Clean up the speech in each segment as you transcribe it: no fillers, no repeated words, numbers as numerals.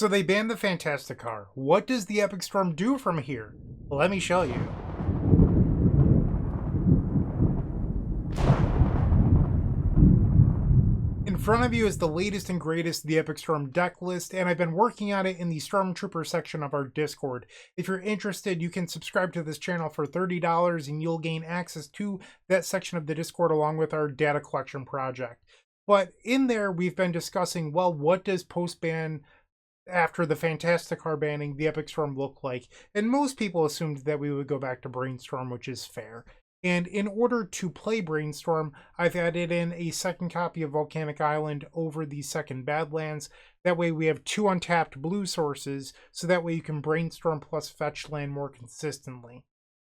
So they banned the Fantasticar. What does the Epic Storm do from here? Let me show you. In front of you is the latest and greatest The Epic Storm deck list, and I've been working on it in the Stormtrooper section of our Discord. If you're interested, you can subscribe to this channel for $30 and you'll gain access to that section of the Discord along with our data collection project. But in there, we've been discussing, well, what does post-ban after the Fantasticar banning the Epic Storm look like? And most people assumed that we would go back to Brainstorm, which is fair. And in order to play Brainstorm, I've added in a second copy of Volcanic Island over the second Badlands. That way we have 2 untapped blue sources, so that way you can Brainstorm plus fetch land more consistently.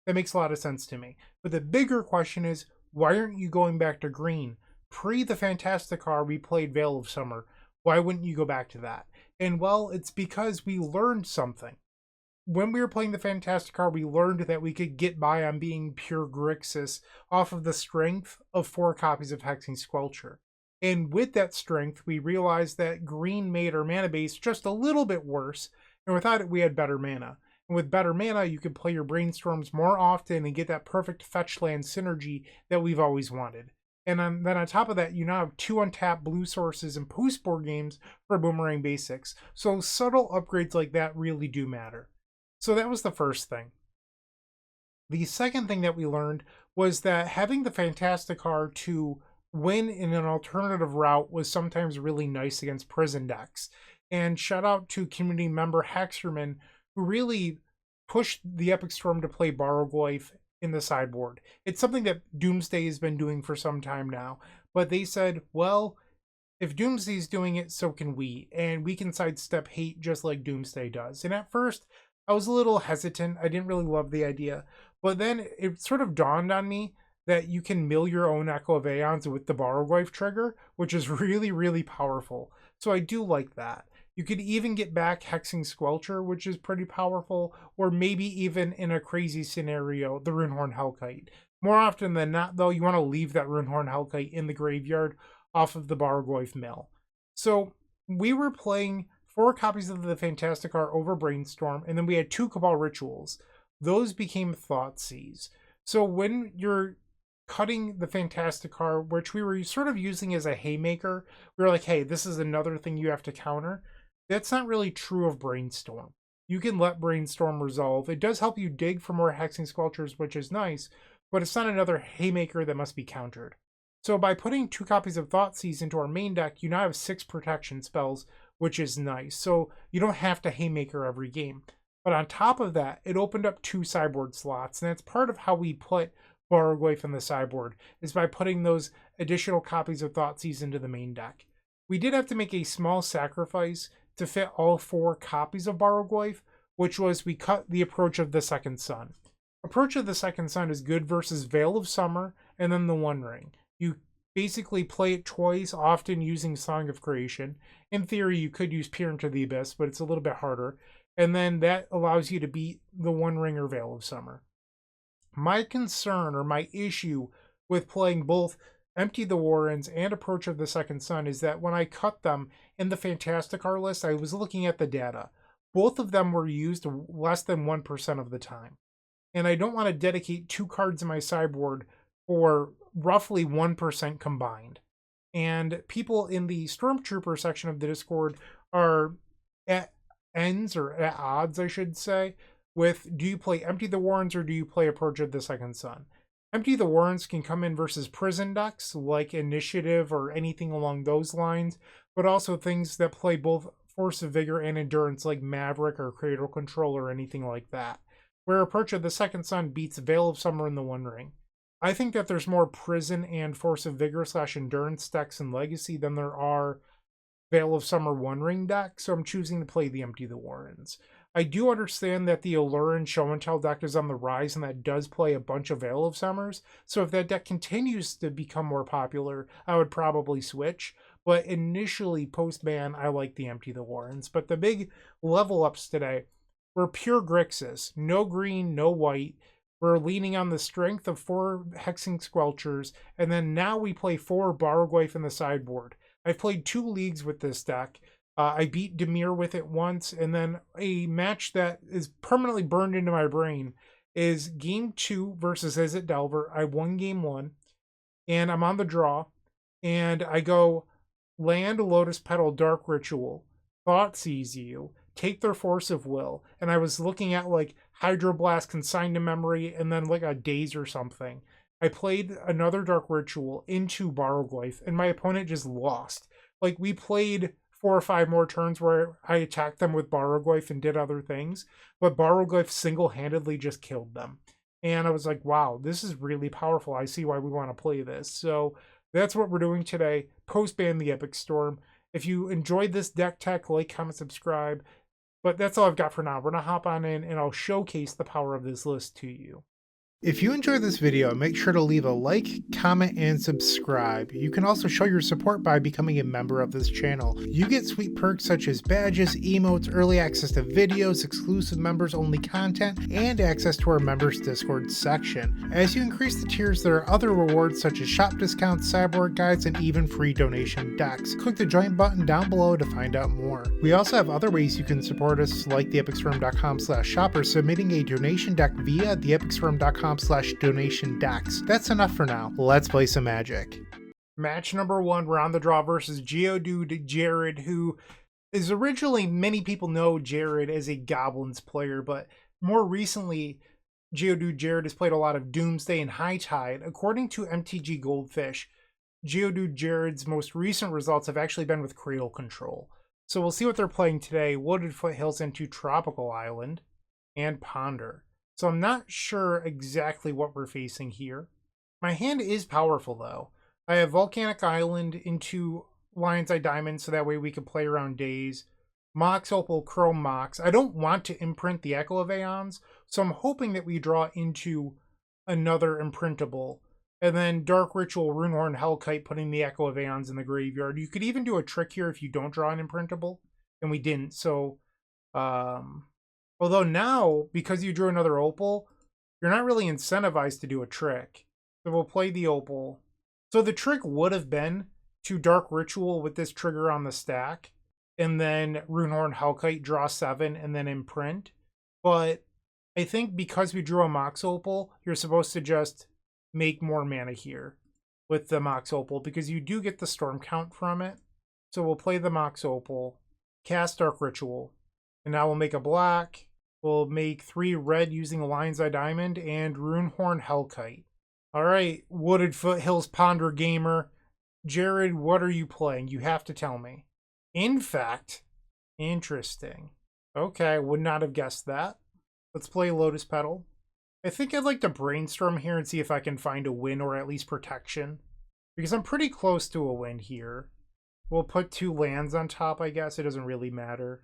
That makes a lot of sense to me. But the bigger question is, why aren't you going back to green? Pre the Fantasticar, we played Veil of Summer. Why wouldn't you go back to that? And well, it's because we learned something. When we were playing the Fantasticar, we learned that we could get by on being pure Grixis off of the strength of 4 copies of Hexing Squelcher. And with that strength, we realized that green made our mana base just a little bit worse, and without it, we had better mana. And with better mana, you could play your Brainstorms more often and get that perfect fetch land synergy that we've always wanted. And then on top of that, you now have 2 untapped blue sources and post-board games for Boomerang Basics. So subtle upgrades like that really do matter. So that was the first thing. The second thing that we learned was that having the Fantasticar to win in an alternative route was sometimes really nice against prison decks. And shout out to community member Hexerman, who really pushed the Epic Storm to play Barrowgoyf in the sideboard. It's something that Doomsday has been doing for some time now, but they said, well, if Doomsday's doing it, so can we, and we can sidestep hate just like Doomsday does. And at first, I was a little hesitant. I didn't really love the idea, but then it sort of dawned on me that you can mill your own Echo of Aeons with the Barrowgoyf trigger, which is really, really powerful. So I do like that. You could even get back Hexing Squelcher, which is pretty powerful, or maybe even in a crazy scenario, the Runehorn Hellkite. More often than not, though, you want to leave that Runehorn Hellkite in the graveyard off of the Barrowgoyf mill. So we were playing 4 copies of the Fantasticar over Brainstorm, and then we had 2 Cabal Rituals. Those became Thoughtseize. So when you're cutting the Fantasticar, which we were sort of using as a haymaker, we were like, hey, this is another thing you have to counter. That's not really true of Brainstorm. You can let Brainstorm resolve. It does help you dig for more Hexing Squelchers, which is nice, but it's not another haymaker that must be countered. So by putting 2 copies of Thoughtseize into our main deck, you now have 6 protection spells, which is nice. So you don't have to haymaker every game. But on top of that, it opened up 2 sideboard slots, and that's part of how we put Barrowgoyf in the sideboard, is by putting those additional copies of Thoughtseize into the main deck. We did have to make a small sacrifice to fit all 4 copies of Barrowgoyf, which was we cut the Approach of the Second Sun. Approach of the Second Sun is good versus Veil of Summer and then the One Ring. You basically play it twice, often using Song of Creation. In theory, you could use Peer into the Abyss, but it's a little bit harder. And then that allows you to beat the One Ring or Veil of Summer. My concern or my issue with playing both Empty the Warrens and Approach of the Second Sun is that when I cut them in the Fantasticar list, I was looking at the data. Both of them were used less than 1% of the time. And I don't want to dedicate 2 cards in my sideboard for roughly 1% combined. And people in the Stormtrooper section of the Discord are at ends, or at odds, I should say, with do you play Empty the Warrens or do you play Approach of the Second Sun? Empty the Warrens can come in versus prison decks like Initiative or anything along those lines, but also things that play both Force of Vigor and Endurance like Maverick or Cradle Control or anything like that, where Approach of the Second Sun beats Veil of Summer in the One Ring. I think that there's more prison and Force of Vigor / Endurance decks in Legacy than there are Veil of Summer One Ring decks, so I'm choosing to play the Empty the Warrens. I do understand that the Allure and Show and Tell deck is on the rise, and that does play a bunch of Veil of Summers, so if that deck continues to become more popular, I would probably switch. But initially, post-ban, I like the Empty the Warrens. But the big level ups today were pure Grixis. No green, no white. We're leaning on the strength of 4 Hexing Squelchers, and then now we play 4 Barrowgoyf in the sideboard. I've played 2 leagues with this deck. I beat Demir with it once, and then a match that is permanently burned into my brain is game 2 versus Izzet Delver. I won game 1, and I'm on the draw, and I go land, Lotus Petal, Dark Ritual, Thought Seize You, take their Force of Will, and I was looking at like Hydroblast, Consign to Memory, and then like a Daze or something. I played another Dark Ritual into Barrowgoyf, and my opponent just lost. Like, we played 4 or 5 more turns where I attacked them with Barrowgoyf and did other things, but Barrowgoyf single-handedly just killed them. And I was like, wow, this is really powerful. I see why we want to play this. So that's what we're doing today. Post-ban the Epic Storm. If you enjoyed this deck tech, like, comment, subscribe. But that's all I've got for now. We're going to hop on in and I'll showcase the power of this list to you. If you enjoyed this video, make sure to leave a like, comment, and subscribe. You can also show your support by becoming a member of this channel. You get sweet perks such as badges, emotes, early access to videos, exclusive members-only content, and access to our members Discord section. As you increase the tiers, there are other rewards such as shop discounts, sideboard guides, and even free donation decks. Click the join button down below to find out more. We also have other ways you can support us, like theepicstorm.com/shop or submitting a donation deck via theepicstorm.com/donation decks. That's enough for now. Let's play some Magic. Match number 1, we're on the draw versus Geodude Jared, who is originally, many people know Jared as a Goblins player, but more recently, Geodude Jared has played a lot of Doomsday and High Tide. According to MTG Goldfish, Geodude Jared's most recent results have actually been with Cradle Control. So we'll see what they're playing today. Wooded Foothills into Tropical Island and Ponder. So I'm not sure exactly what we're facing here. My hand is powerful though. I have Volcanic Island into Lion's Eye Diamond so that way we can play around Daze. Mox Opal, Chrome Mox. I don't want to imprint the Echo of Aeons, so I'm hoping that we draw into another imprintable. And then Dark Ritual, Runehorn, Hellkite, putting the Echo of Aeons in the graveyard. You could even do a trick here if you don't draw an imprintable, and we didn't. So, although now, because you drew another Opal, you're not really incentivized to do a trick. So we'll play the Opal. So the trick would have been to Dark Ritual with this trigger on the stack, and then Runehorn, Hellkite, draw 7, and then imprint. But I think because we drew a Mox Opal, you're supposed to just make more mana here with the Mox Opal, because you do get the Storm count from it. So we'll play the Mox Opal, cast Dark Ritual, and now we'll make a black. We'll make 3 red using a Lion's Eye Diamond and Runehorn Hellkite. All right, Wooded Foothills Ponder Gamer. Jared, what are you playing? You have to tell me. In fact, interesting. Okay, would not have guessed that. Let's play Lotus Petal. I think I'd like to brainstorm here and see if I can find a win or at least protection, because I'm pretty close to a win here. We'll put 2 lands on top, I guess. It doesn't really matter.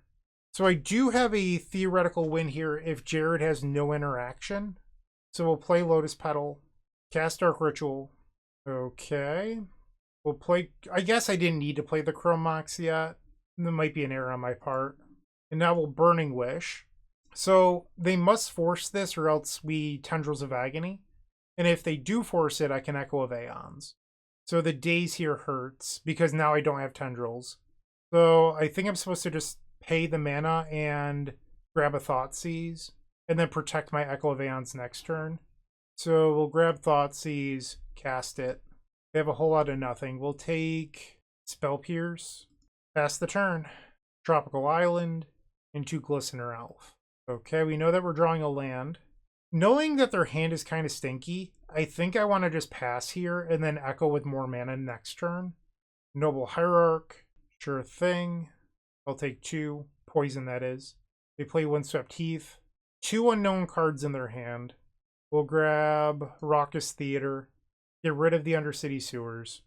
So I do have a theoretical win here if Jared has no interaction. So we'll play Lotus Petal, cast Dark Ritual. Okay. We'll play, I guess I didn't need to play the Chrome Mox yet. There might be an error on my part. And now we'll Burning Wish. So they must force this or else we Tendrils of Agony. And if they do force it, I can Echo of Aeons. So the Daze here hurts because now I don't have Tendrils. So I think I'm supposed to just pay the mana and grab a Thoughtseize and then protect my Echo of Aeons next turn. So we'll grab Thoughtseize, cast it. They have a whole lot of nothing. We'll take Spell Pierce, pass the turn. Tropical Island into Glistener Elf. Okay, we know that we're drawing a land. Knowing that their hand is kind of stinky, I think I want to just pass here and then Echo with more mana next turn. Noble Hierarch, sure thing. I'll take 2. Poison, that is. They play Windswept Heath. 2 unknown cards in their hand. We'll grab Raucous Theater. Get rid of the Undercity Sewers.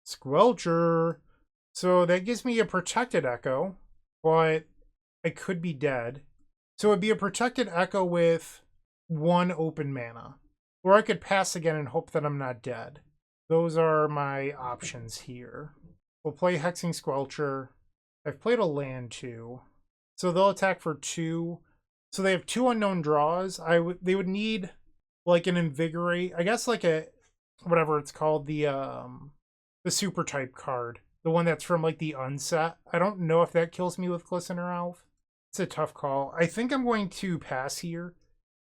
Squelcher. So that gives me a protected Echo, but I could be dead. So it'd be a protected Echo with 1 open mana. Or I could pass again and hope that I'm not dead. Those are my options here. We'll play Hexing Squelcher. I've played a land too. So they'll attack for 2. So they have 2 unknown draws. They would need like an Invigorate. I guess like a, whatever it's called, the super type card The one that's from like the unset. I don't know if that kills me with Glistener Elf. It's a tough call. I think I'm going to pass here.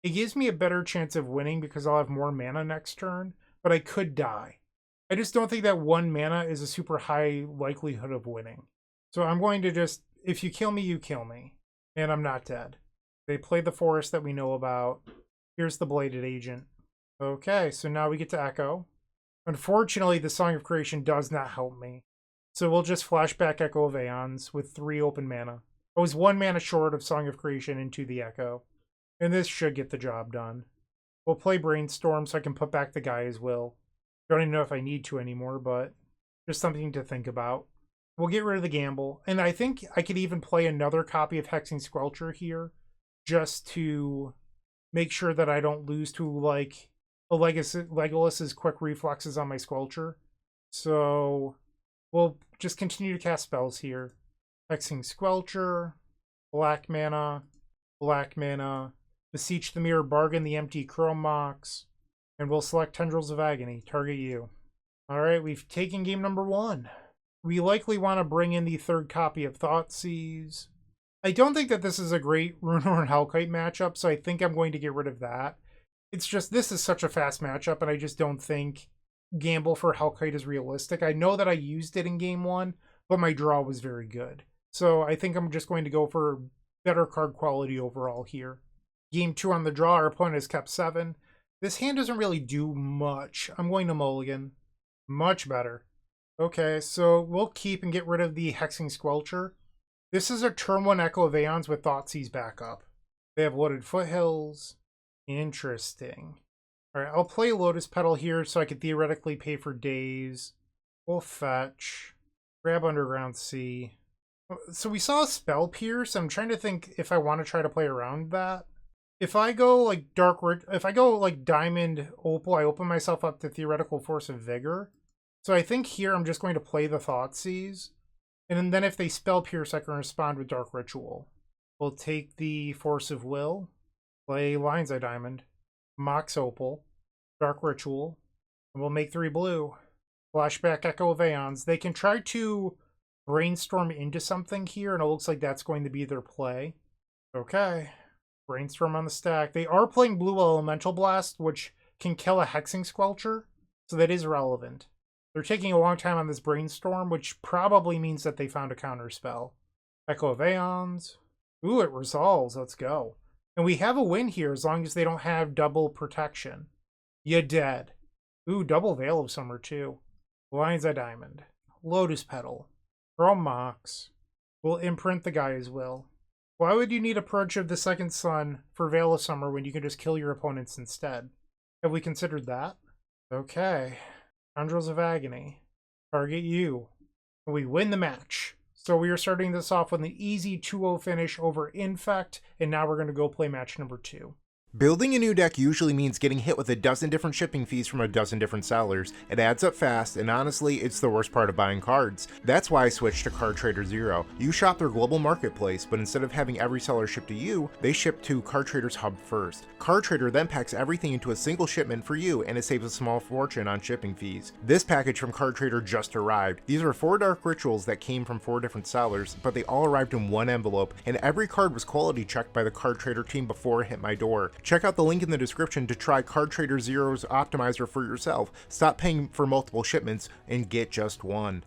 It gives me a better chance of winning because I'll have more mana next turn, but I could die. I just don't think that 1 mana is a super high likelihood of winning. So I'm going to just, if you kill me, you kill me. And I'm not dead. They played the forest that we know about. Here's the Bladed Agent. Okay, so now we get to Echo. Unfortunately, the Song of Creation does not help me. So we'll just flashback Echo of Aeons with 3 open mana. I was 1 mana short of Song of Creation into the Echo. And this should get the job done. We'll play Brainstorm so I can put back the Gaia's Will. Don't even know if I need to anymore, but just something to think about. We'll get rid of the gamble. And I think I could even play another copy of Hexing Squelcher here just to make sure that I don't lose to like a Legolas's quick reflexes on my Squelcher. So we'll just continue to cast spells here. Hexing Squelcher, black mana, Beseech the Mirror, bargain the empty Chrome Mox, and we'll select Tendrils of Agony, target you. Alright, we've taken game number 1. We likely want to bring in the 3rd copy of Thoughtseize. I don't think that this is a great Runehorn Hellkite matchup, so I think I'm going to get rid of that. It's just, this is such a fast matchup, and I just don't think gamble for Hellkite is realistic. I know that I used it in game 1, but my draw was very good. So I think I'm just going to go for better card quality overall here. Game 2 on the draw, our opponent has kept 7. This hand doesn't really do much. I'm going to mulligan. Much better. Okay, so we'll keep and get rid of the Hexing Squelcher. This is a turn 1 Echo of Aeons with Thoughtseize backup. They have Wooded Foothills. Interesting. Alright, I'll play Lotus Petal here so I could theoretically pay for days. We'll fetch. Grab Underground Sea. So we saw a Spell Pierce. I'm trying to think if I want to try to play around that. If I go like if I go like Diamond Opal, I open myself up to theoretical Force of Vigor. So I think here I'm just going to play the Thoughtseize. And then if they Spell Pierce, I can respond with Dark Ritual. We'll take the Force of Will, play Lion's Eye Diamond, Mox Opal, Dark Ritual, and we'll make 3 blue. Flashback Echo of Aeons. They can try to Brainstorm into something here, and it looks like that's going to be their play. Okay. Brainstorm on the stack. They are playing Blue Elemental Blast, which can kill a Hexing Squelcher, so that is relevant. They're taking a long time on this Brainstorm, which probably means that they found a counter spell. Echo of Aeons. Ooh, it resolves. Let's go. And we have a win here as long as they don't have double protection. You dead. Ooh, double Veil of Summer too. Lion's Eye Diamond. Lotus Petal. Chrome Mox. We'll imprint the Gaia's Will. Why would you need a Purge of the Second Sun for Veil of Summer when you can just kill your opponents instead? Have we considered that? Okay. Tendrils of Agony. Target you. And we win the match. So we are starting this off with an easy 2-0 finish over Infect, and now we're going to go play match number 2. Building a new deck usually means getting hit with a dozen different shipping fees from a dozen different sellers. It adds up fast, and honestly, it's the worst part of buying cards. That's why I switched to Card Trader Zero. You shop their global marketplace, but instead of having every seller ship to you, they ship to Card Trader's hub first. Card Trader then packs everything into a single shipment for you, and it saves a small fortune on shipping fees. This package from Card Trader just arrived. These are 4 Dark Rituals that came from 4 different sellers, but they all arrived in one envelope, and every card was quality checked by the Card Trader team before it hit my door. Check out the link in the description to try Card Trader Zero's optimizer for yourself. Stop paying for multiple shipments and get just one.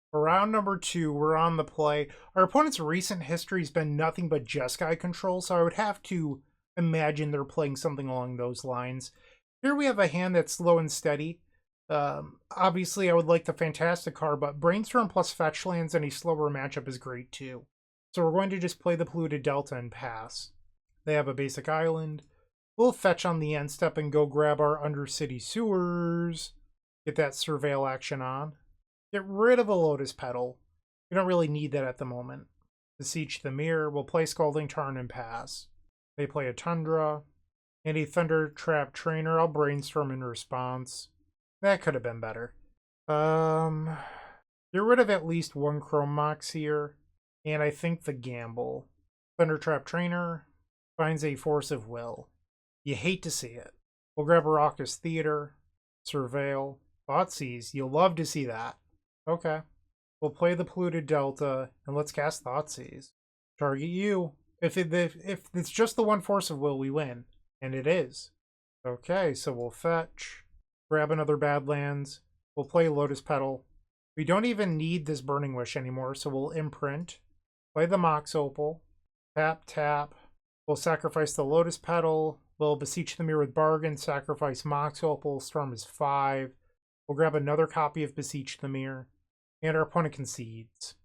For round number 2, we're on the play. Our opponent's recent history has been nothing but Jeskai control, so I would have to imagine they're playing something along those lines. Here we have a hand that's slow and steady. Obviously, I would like the Fantasticar, but Brainstorm plus fetch lands and a slower matchup is great too. So we're going to just play the Polluted Delta and pass. They have a basic island. We'll fetch on the end step and go grab our Undercity Sewers. Get that Surveil action on. Get rid of a Lotus Petal. We don't really need that at the moment. Beseech the Mirror. We'll play Scalding Tarn and pass. They play a Tundra. And a Thunder Trap Trainer. I'll Brainstorm in response. That could have been better. Get rid of at least 1 Chrome Mox here. And I think the gamble. Thunder Trap Trainer finds a Force of Will. You hate to see it. We'll grab a Raucous Theater, Surveil, Thoughtseize. You'll love to see that. Okay. We'll play the Polluted Delta, and let's cast Thoughtseize. Target you. If it's just the one Force of Will, we win. And it is. Okay, so we'll fetch. Grab another Badlands. We'll play Lotus Petal. We don't even need this Burning Wish anymore, so we'll imprint. Play the Mox Opal. Tap, tap. We'll sacrifice the Lotus Petal. We'll Beseech the Mirror with Bargain. Sacrifice Mox Opal. Storm is 5. We'll grab another copy of Beseech the Mirror. And our opponent concedes.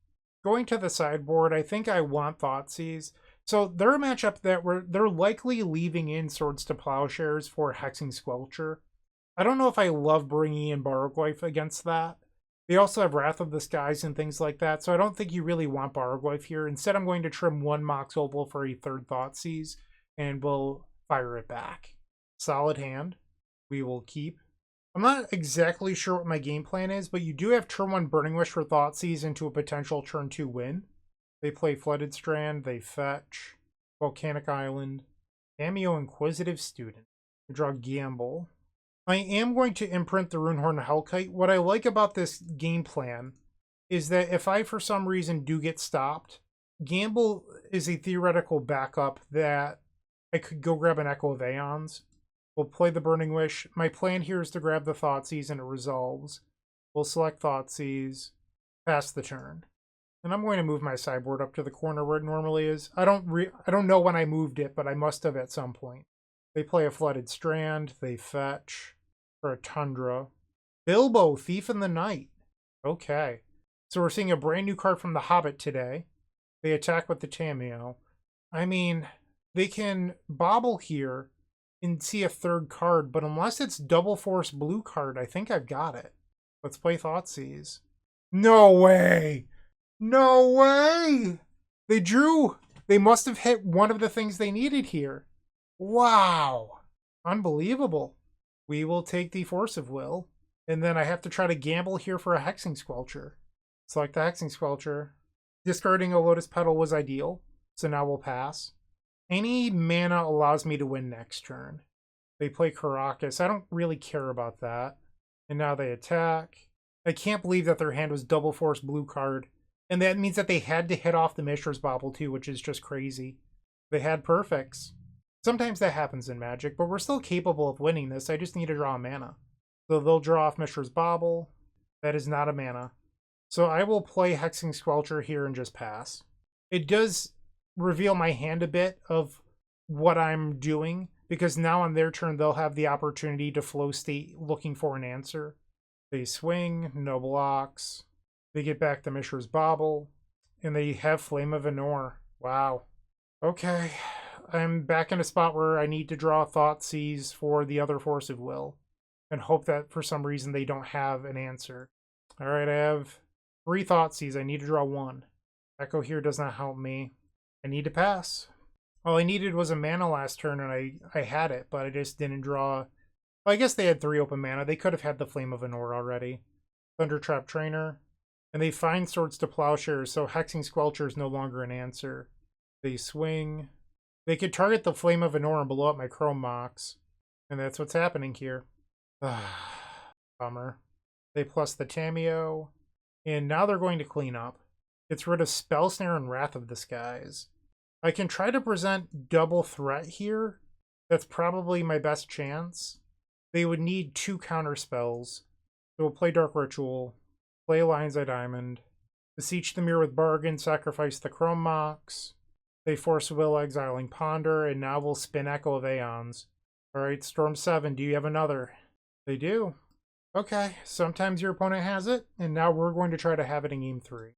Going to the sideboard, I think I want Thoughtseize. So they're a matchup that they're likely leaving in Swords to Plowshares for Hexing Squelcher. I don't know if I love bringing in Barrowgoyf against that. They also have Wrath of the Skies and things like that, so I don't think you really want Barrowgoyf here. Instead, I'm going to trim one Mox Opal for a third Thoughtseize, and we'll fire it back. Solid hand. We will keep. I'm not exactly sure what my game plan is, but you do have turn 1 Burning Wish for Thoughtseize into a potential turn 2 win. They play Flooded Strand, they fetch, Volcanic Island, Cameo Inquisitive Student. We draw Gamble. I am going to imprint the Runehorn Hellkite. What I like about this game plan is that if I for some reason do get stopped, Gamble is a theoretical backup that I could go grab an Echo of Aeons. We'll play the Burning Wish. My plan here is to grab the Thoughtseize and it resolves. We'll select Thoughtseize, pass the turn. And I'm going to move my sideboard up to the corner where it normally is. I don't know when I moved it, but I must have at some point. They play a Flooded Strand. They fetch for a Tundra. Bilbo, Thief in the Night. Okay. So we're seeing a brand new card from The Hobbit today. They attack with the Tameo. I mean, they can bobble here and see a third card, but unless it's double force blue card, I think I've got it. Let's play Thoughtseize. No way! No way! They drew! They must have hit one of the things they needed here. Wow! Unbelievable. We will take the Force of Will, and then I have to try to gamble here for a Hexing Squelcher. Select the Hexing Squelcher. Discarding a Lotus Petal was ideal, so now we'll pass. Any mana allows me to win next turn. They play Karakas. I don't really care about that. And now they attack. I can't believe that their hand was double force blue card. And that means that they had to hit off the Mishra's Bauble too, which is just crazy. They had perfects. Sometimes that happens in Magic, but we're still capable of winning this. I just need to draw a mana. So they'll draw off Mishra's Bauble. That is not a mana. So I will play Hexing Squelcher here and just pass. It does reveal my hand a bit of what I'm doing, because now on their turn they'll have the opportunity to flow state looking for an answer. They swing, no blocks. They get back the Mishra's Bauble, and they have Flame of Anor. Wow. Okay, I'm back in a spot where I need to draw Thoughtseize for the other Force of Will, and hope that for some reason they don't have an answer. Alright, I have 3 Thoughtseize. I need to draw 1. Echo here does not help me. I need to pass. All I needed was a mana last turn, and I had it, but I just didn't draw. Well, I guess they had 3 open mana. They could have had the Flame of Anor already. Thundertrap Trainer. And they find Swords to Plowshares, so Hexing Squelcher is no longer an answer. They swing. They could target the Flame of Anor and blow up my Chrome Mox. And that's what's happening here. Bummer. They plus the Tameo. And now they're going to clean up. Gets rid of Spell Snare and Wrath of the Skies. I can try to present double threat here. That's probably my best chance. They would need 2 counter spells. So we'll play Dark Ritual, play Lion's Eye Diamond, Beseech the Mirror with Bargain, sacrifice the Chrome Mox. They Force Will, exiling Ponder, and now we'll spin Echo of Aeons. Alright, Storm 7, do you have another? They do. Okay, sometimes your opponent has it, and now we're going to try to have it in Game 3.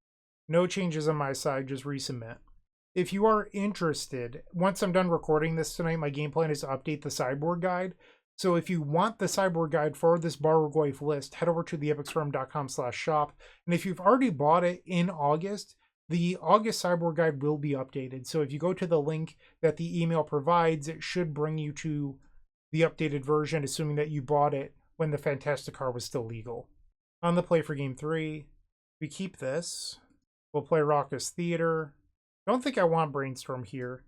No changes on my side, just resubmit. If you are interested, once I'm done recording this tonight, my game plan is to update the sideboard guide. So if you want the sideboard guide for this Barrowgoyf list, head over to theepicstorm.com/shop. And if you've already bought it in August, the August sideboard guide will be updated. So if you go to the link that the email provides, it should bring you to the updated version, assuming that you bought it when the Fantasticar was still legal. On the play for Game 3, we keep this. We'll play Raucous Theater. Don't think I want Brainstorm here.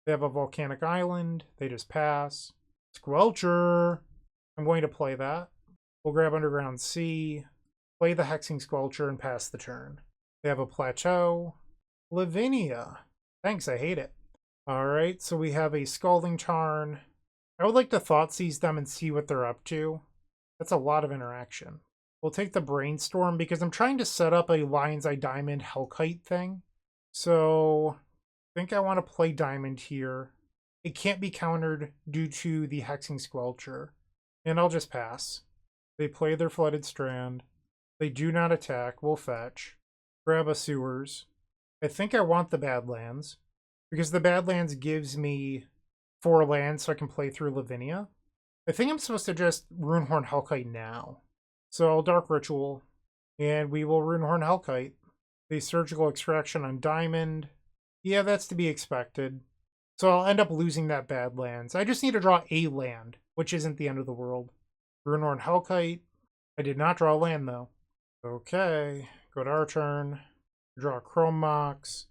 They have a Volcanic Island. They just pass. Squelcher. I'm going to play that. We'll grab Underground Sea, play the Hexing Squelcher, and pass the turn. They have a plateau. Lavinia. Thanks, I hate it. Alright, so we have a Scalding Tarn. I would like to Thought Seize them and see what they're up to. That's a lot of interaction. We'll take the Brainstorm because I'm trying to set up a Lion's Eye Diamond Hellkite thing. So I think I want to play Diamond here. It can't be countered due to the Hexing Squelcher. And I'll just pass. They play their Flooded Strand. They do not attack. We'll fetch. Grab a Sewers. I think I want the Badlands, because the Badlands gives me 4 lands so I can play through Lavinia. I think I'm supposed to just Runehorn Hellkite now. So I'll Dark Ritual, and we will Runehorn Hellkite. The Surgical Extraction on Diamond. Yeah, that's to be expected. So I'll end up losing that Badlands. I just need to draw a land, which isn't the end of the world. Runehorn Hellkite. I did not draw a land, though. Okay, go to our turn. Draw a Chrome Mox.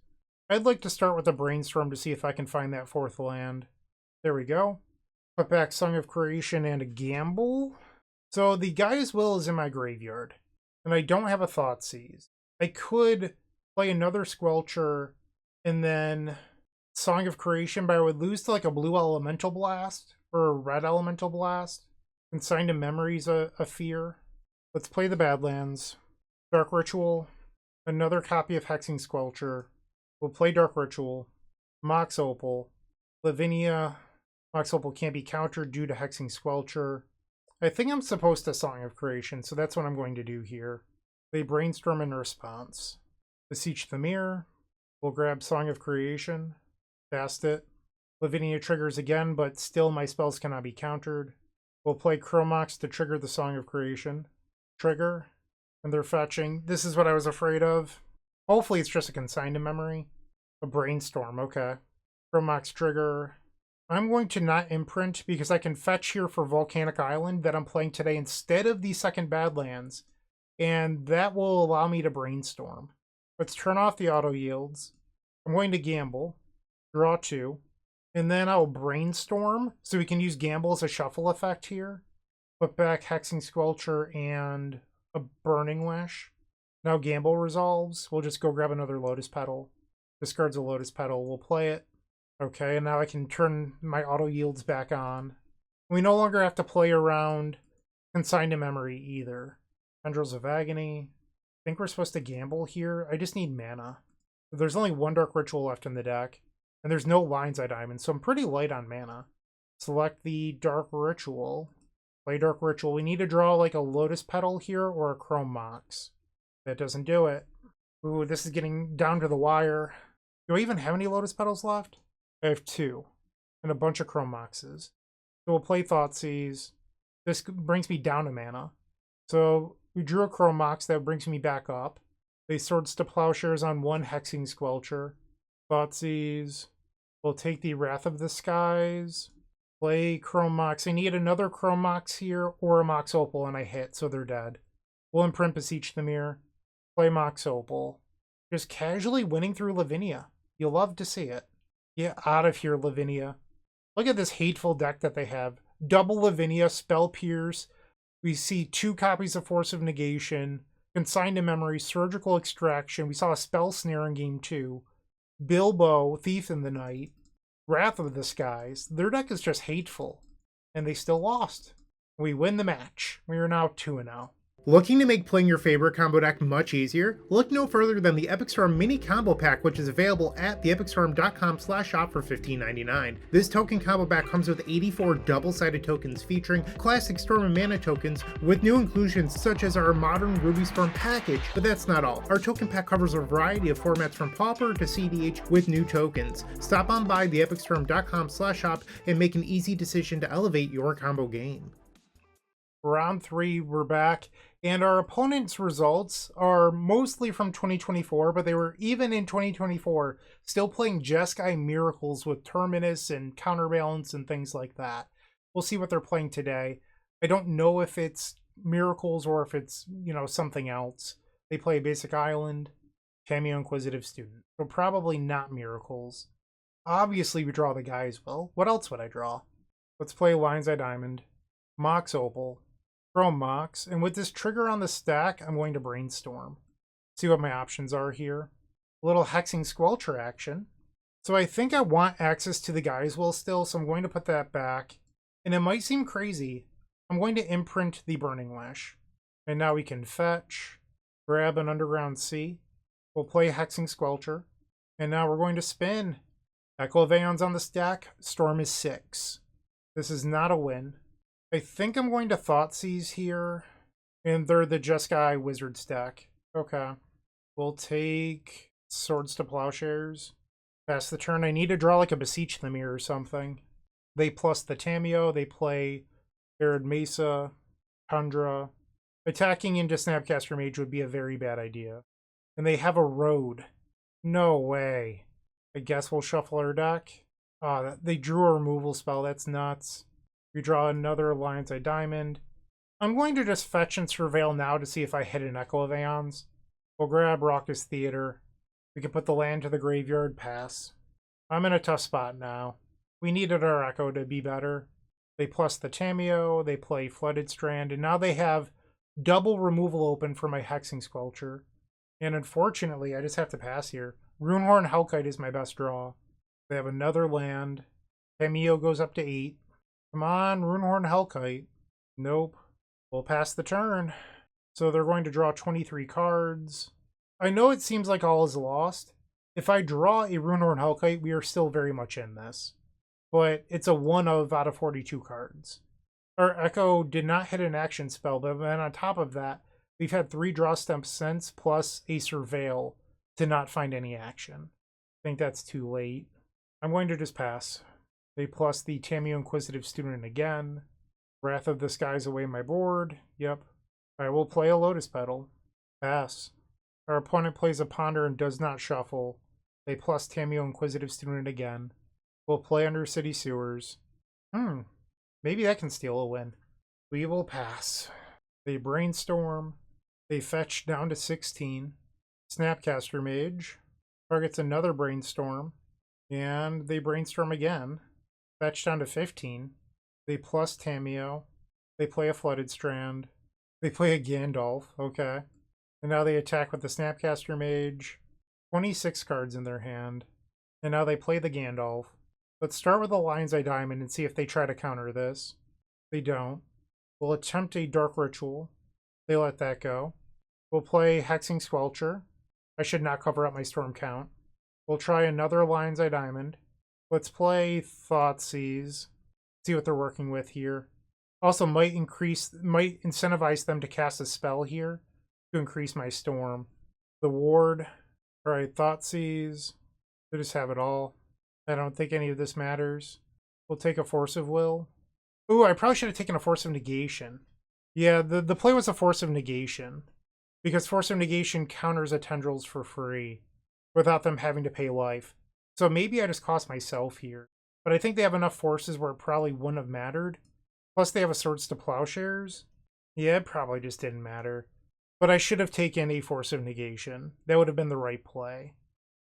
I'd like to start with a Brainstorm to see if I can find that 4th land. There we go. Put back Song of Creation and a Gamble. So the Gaia's Will is in my graveyard, and I don't have a Thoughtseize. I could play another Squelcher and then Song of Creation, but I would lose to like a blue Elemental Blast or a red Elemental Blast. Consign to Memory's a fear. Let's play the Badlands. Dark Ritual. Another copy of Hexing Squelcher. We'll play Dark Ritual. Mox Opal. Lavinia. Mox Opal can't be countered due to Hexing Squelcher. I think I'm supposed to Song of Creation, so that's what I'm going to do here. They Brainstorm in response. Beseech the Mirror. We'll grab Song of Creation. Cast it. Lavinia triggers again, but still my spells cannot be countered. We'll play Chromox to trigger the Song of Creation. Trigger. And they're fetching. This is what I was afraid of. Hopefully it's just a Consign to Memory. A Brainstorm, okay. Chromox trigger. I'm going to not imprint because I can fetch here for Volcanic Island that I'm playing today instead of the second Badlands. And that will allow me to Brainstorm. Let's turn off the auto yields. I'm going to Gamble. Draw 2. And then I'll Brainstorm so we can use Gamble as a shuffle effect here. Put back Hexing Squelcher and a Burning Wish. Now Gamble resolves. We'll just go grab another Lotus Petal. Discards a Lotus Petal. We'll play it. Okay, and now I can turn my auto yields back on. We no longer have to play around Consign to Memory either. Tendrils of Agony. I think we're supposed to Gamble here. I just need mana. There's only 1 Dark Ritual left in the deck. And there's no Lion's Eye Diamond, so I'm pretty light on mana. Select the Dark Ritual. Play Dark Ritual. We need to draw like a Lotus Petal here or a Chrome Mox. That doesn't do it. Ooh, this is getting down to the wire. Do I even have any Lotus Petals left? I have 2. And a bunch of Chrome Moxes. So we'll play Thoughtseize. This brings me down to mana. So we drew a Chrome Mox. That brings me back up. They Swords to Plowshares on 1 Hexing Squelcher. Thoughtseize. We'll take the Wrath of the Skies. Play Chrome Mox. I need another Chrome Mox here or a Mox Opal, and I hit, so they're dead. We'll imprint Beseech the Mirror. Play Mox Opal. Just casually winning through Lavinia. You'll love to see it. Get out of here, Lavinia. Look at this hateful deck that they have. Double Lavinia, Spell Pierce. We see 2 copies of Force of Negation. Consign to Memory, Surgical Extraction. We saw a Spell Snare in Game 2. Bilbo, Thief in the Night, Wrath of the Skies. Their deck is just hateful, and they still lost. We win the match. We are now 2-0. Looking to make playing your favorite combo deck much easier? Look no further than the Epic Storm Mini Combo Pack, which is available at theepicstorm.com/shop for $15.99. This token combo pack comes with 84 double-sided tokens featuring classic Storm and Mana tokens with new inclusions such as our modern Ruby Storm package, but that's not all. Our token pack covers a variety of formats from Pauper to CDH with new tokens. Stop on by theepicstorm.com/shop and make an easy decision to elevate your combo game. Round 3, we're back, and our opponent's results are mostly from 2024, but they were, even in 2024, still playing Jeskai Miracles with Terminus and Counterbalance and things like that. We'll see what they're playing today. I don't know if it's Miracles or if it's, something else. They play Basic Island, Cameo Inquisitive Student, so probably not Miracles. Obviously, we draw the Gaia's Will. What else would I draw? Let's play Lion's Eye Diamond, Mox Opal, Chrome Mox, and with this trigger on the stack, I'm going to Brainstorm. See what my options are here. A little Hexing Squelcher action. So I think I want access to the Guy's Will still, so I'm going to put that back. And it might seem crazy. I'm going to imprint the Burning Wish. And now we can fetch, grab an Underground Sea. We'll play Hexing Squelcher. And now we're going to spin. Echo of Aeons on the stack. Storm is 6. This is not a win. I think I'm going to Thoughtseize here. And they're the Jeskai Wizard stack. Okay. We'll take Swords to Plowshares. Pass the turn. I need to draw like a Beseech the Mirror or something. They plus the Tameo. They play Arid Mesa, Tundra. Attacking into Snapcaster Mage would be a very bad idea. And they have a Road. No way. I guess we'll shuffle our deck. They drew a removal spell. That's nuts. We draw another Lion's Eye Diamond. I'm going to just fetch and surveil now to see if I hit an Echo of Aeons. We'll grab Raucous Theater. We can put the land to the graveyard, pass. I'm in a tough spot now. We needed our Echo to be better. They plus the Tameo, they play Flooded Strand, and now they have double removal open for my Hexing Squelcher. And unfortunately, I just have to pass here. Runehorn Hellkite is my best draw. They have another land. Tameo goes up to 8. Come on, Runehorn Hellkite. Nope. We'll pass the turn. So they're going to draw 23 cards. I know it seems like all is lost. If I draw a Runehorn Hellkite, we are still very much in this. But it's a 1 of out of 42 cards. Our Echo did not hit an action spell, but then on top of that, we've had 3 draw stamps since, plus a Surveil to not find any action. I think that's too late. I'm going to just pass. They plus the Tameo Inquisitive Student again. Wrath of the Skies away my board. Yep. I will play a Lotus Petal. Pass. Our opponent plays a Ponder and does not shuffle. They plus Tameo Inquisitive Student again. We'll play Undercity Sewers. Maybe that can steal a win. We will pass. They Brainstorm. They fetch down to 16. Snapcaster Mage. Targets another Brainstorm. And they Brainstorm again. Fetch down to 15. They plus Tameo. They play a Flooded Strand. They play a Gandalf. Okay. And now they attack with the Snapcaster Mage. 26 cards in their hand. And now they play the Gandalf. Let's start with the Lion's Eye Diamond and see if they try to counter this. They don't. We'll attempt a Dark Ritual. They let that go. We'll play Hexing Squelcher. I should not cover up my Storm count. We'll try another Lion's Eye Diamond. Let's play Thoughtseize. See what they're working with here. Also might incentivize them to cast a spell here to increase my Storm. The Ward. Alright, Thoughtseize. They just have it all. I don't think any of this matters. We'll take a Force of Will. Ooh, I probably should have taken a Force of Negation. Yeah, the play was a Force of Negation. Because Force of Negation counters a Tendrils for free without them having to pay life. So maybe I just cost myself here. But I think they have enough forces where it probably wouldn't have mattered. Plus they have a Swords to Plowshares. Yeah, it probably just didn't matter. But I should have taken a Force of Negation. That would have been the right play.